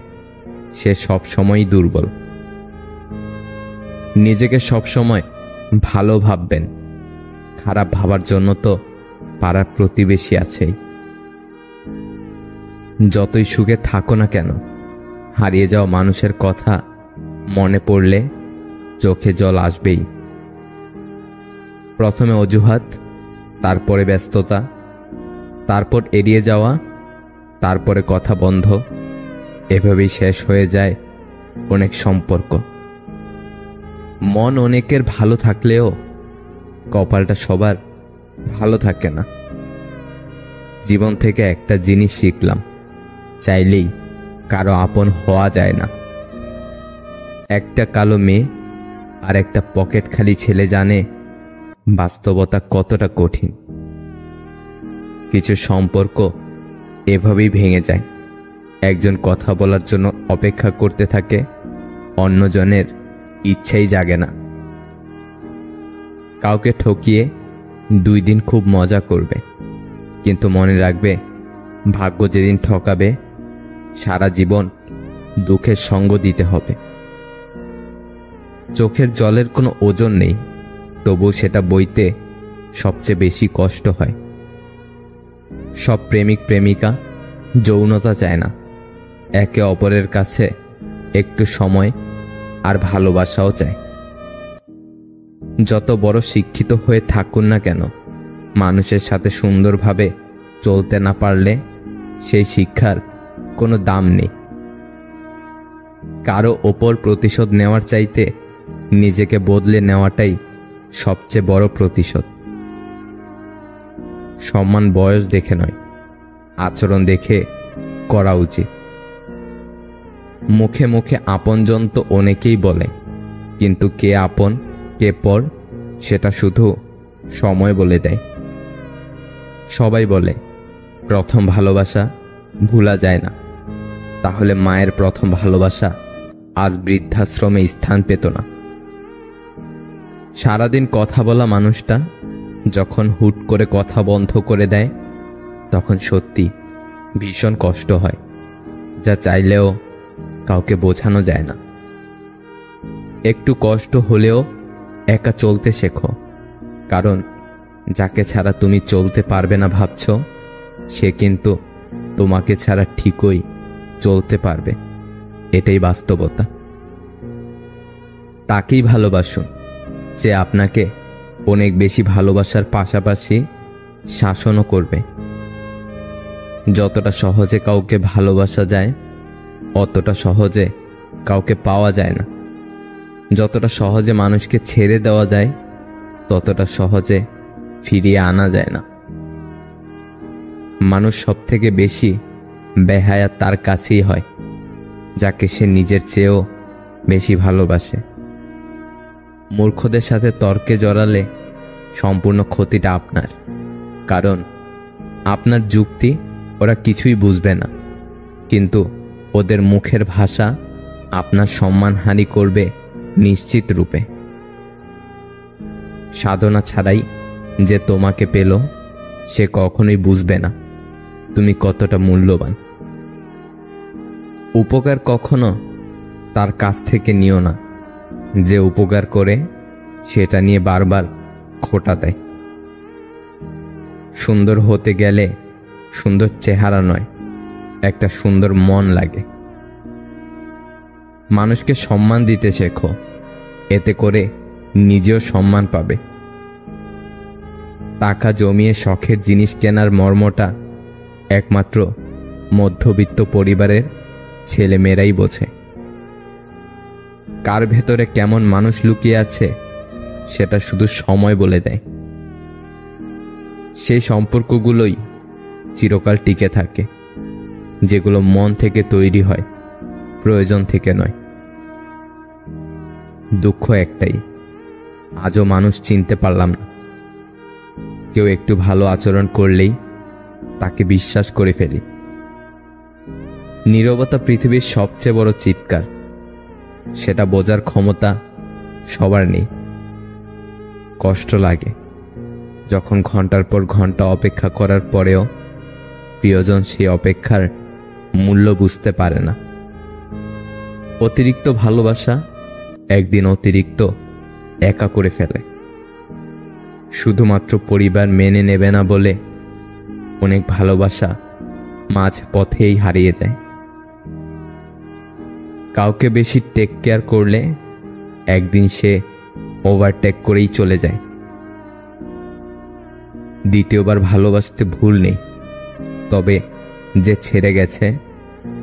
সে সব সময়ই দুর্বল। নিজেকে সবসময় ভালো ভাববেন, খারাপ ভাবার জন্য তো পাড়ার প্রতিবেশী আছেই। যতই সুখে থাকো না কেন, হারিয়ে যাওয়া মানুষের কথা মনে পড়লে চোখে জল আসবেই। প্রথমে অজুহাত, তারপরে ব্যস্ততা, তারপর এড়িয়ে যাওয়া, তারপরে কথা বন্ধ। এভাবেই শেষ হয়ে যায় অনেক সম্পর্ক। মন অনেকের ভালো থাকলেও কপালটা সবার ভালো থাকে না। জীবন থেকে একটা জিনিস শিখলাম, চাইলেই কারো আপন হওয়া যায় না। একটা কালো মেয়ে আর একটা পকেট খালি ছেলে জানে বাস্তবতা কতটা কঠিন। কিছু সম্পর্ক এভাবেই ভেঙে যায়। একজন কথা বলার জন্য অপেক্ষা করতে থাকে, অন্যজনের ইচ্ছাই জাগে না। কাউকে ঠকিয়ে 2 দিন খুব মজা করবে, কিন্তু মনে রাখবে ভাগ্য যেদিন ঠকাবে সারা জীবন দুঃখের সঙ্গ দিতে হবে। চোখের জলের কোনো ওজন নেই, তবু সেটা বইতে সবচেয়ে বেশি কষ্ট হয়। সব প্রেমিক প্রেমিকা যৌনতা চায় না, একে অপরের কাছে একটু সময় আর ভালোবাসাও চায়। যত বড় শিক্ষিত হয়ে থাকুন না কেন, মানুষের সাথে সুন্দরভাবে চলতে না পারলে সেই শিক্ষার কোনো দাম নেই। কারো ওপর প্রতিশোধ নেওয়ার চাইতে নিজেকে বদলে নেওয়াটাই সবচেয়ে বড় প্রতিশোধ। সম্মান বয়স দেখে নয়, আচরণ দেখে করা উচিত। মুখে মুখে আপনজন তো অনেকেই বলে, কিন্তু কে আপন কে পর সেটা শুধু সময় বলে দেয়। সবাই বলে প্রথম ভালোবাসা ভোলা যায় না, তাহলে মায়ের প্রথম ভালোবাসা আজ বৃদ্ধাশ্রমে স্থান পেত না। সারাদিন কথা বলা মানুষটা যখন হুট করে কথা বন্ধ করে দেয়, তখন সত্যি ভীষণ কষ্ট হয়, যা চাইলেও কাউকে বোঝানো যায় না। একটু কষ্ট হলেও একা চলতে শেখো, কারণ যাকে ছাড়া তুমি চলতে পারবে না ভাবছ, সে কিন্তু তোমাকে ছাড়া ঠিকই চলতে পারবে। এটাই বাস্তবতা। তাকেই ভালোবাসুন যে আপনাকে অনেক বেশি ভালোবাসার পাশাপাশি শাসনও করবে। যতটা সহজে কাউকে ভালোবাসা যায়, অতটা সহজে কাউকে পাওয়া যায় না। যতটা সহজে মানুষকে ছেড়ে দেওয়া যায়, ততটা সহজে ফিরিয়ে আনা যায় না। মানুষ সব থেকে বেশি বেহায়া তার কাছেই হয়, যাকে সে নিজের চেয়েও বেশি ভালোবাসে। মূর্খদের সাথে তর্কে জড়ালে সম্পূর্ণ ক্ষতিটা আপনার, কারণ আপনার যুক্তি ওরা কিছুই বুঝবে না, কিন্তু ওদের মুখের ভাষা আপনার সম্মানহানি করবে নিশ্চিত রূপে। সাধনা ছাড়াই যে তোমাকে পেল, সে কখনোই বুঝবে না তুমি কতটা মূল্যবান। উপকার কখনো তার কাছ থেকে নিও না যে উপকার করে সেটা নিয়ে বারবার খোঁটা দেয়। সুন্দর হতে গেলে সুন্দর চেহারা নয়, একটা সুন্দর মন লাগে। মানুষকে সম্মান দিতে শেখো, এতে করে নিজেও সম্মান পাবে। টাকা জমিয়ে শখের জিনিস কেনার মর্মটা একমাত্র মধ্যবিত্ত পরিবারের ছেলেমেয়েরাই বোঝে। কার ভেতরে কেমন মানুষ লুকিয়ে আছে সেটা শুধু সময় বলে দেয়। সেই সম্পর্কগুলোই চিরকাল টিকে থাকে, যেগুলো মন থেকে তৈরি হয়, প্রয়োজন থেকে নয়। দুঃখ একটাই, আজও মানুষ চিনতে পারলাম না। কেউ একটু ভালো আচরণ করলেই তাকে বিশ্বাস করে ফেলি। নীরবতা পৃথিবীর সবচেয়ে বড় চিৎকার, সেটা বোঝার ক্ষমতা সবার নেই। কষ্ট লাগে যখন ঘন্টার পর ঘন্টা অপেক্ষা করার পরেও প্রিয়জন সেই অপেক্ষার মূল্য বুঝতে পারে না। অতিরিক্ত ভালোবাসা একদিন অতিরিক্ত একা করে ফেলে। শুধুমাত্র পরিবার মেনে নেবে না বলে অনেক ভালোবাসা মাঝ পথেই হারিয়ে যায়। কাউকে বেশি টেক কেয়ার করলে একদিন সে ওভারটেক করেই চলে যায়। দ্বিতীয়বার ভালোবাসতে ভুল নেই, তবে যে ছেড়ে গেছে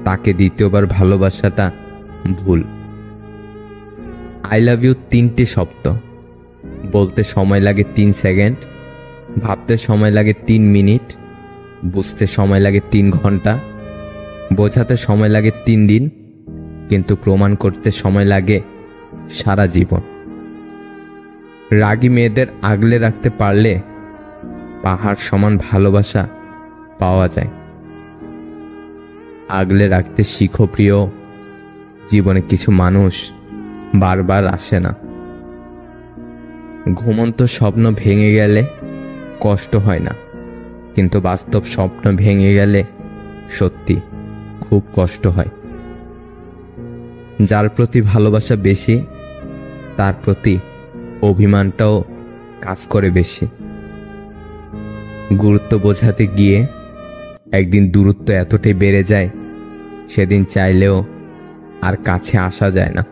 তাকে দ্বিতীয়বার ভালোবাসাটা ভুল। আই লাভ ইউ 3টে শব্দ, বলতে সময় লাগে 3 সেকেন্ড, ভাবতে সময় লাগে 3 মিনিট, বুঝতে সময় লাগে 3 ঘন্টা, বোঝাতে সময় লাগে 3 দিন, কিন্তু প্রমাণ করতে সময় লাগে সারা জীবন। রাগী মেয়েদের আগলে রাখতে পারলে পাহাড় সমান ভালোবাসা পাওয়া যায়। আগলে রাখতে শিখো প্রিয়, জীবনে কিছু মানুষ বারবার আসে না। ঘুমন্ত স্বপ্ন ভেঙে গেলে কষ্ট হয় না, কিন্তু বাস্তব স্বপ্ন ভেঙে গেলে সত্যি খুব কষ্ট হয়। যার প্রতি ভালোবাসা বেশি তার প্রতি অভিমানটাও কাজ করে বেশি। গুরুত্ব বোঝাতে গিয়ে একদিন দূরত্ব এতটাই বেড়ে যায়, সেদিন চাইলেও আর কাছে আসা যায় না।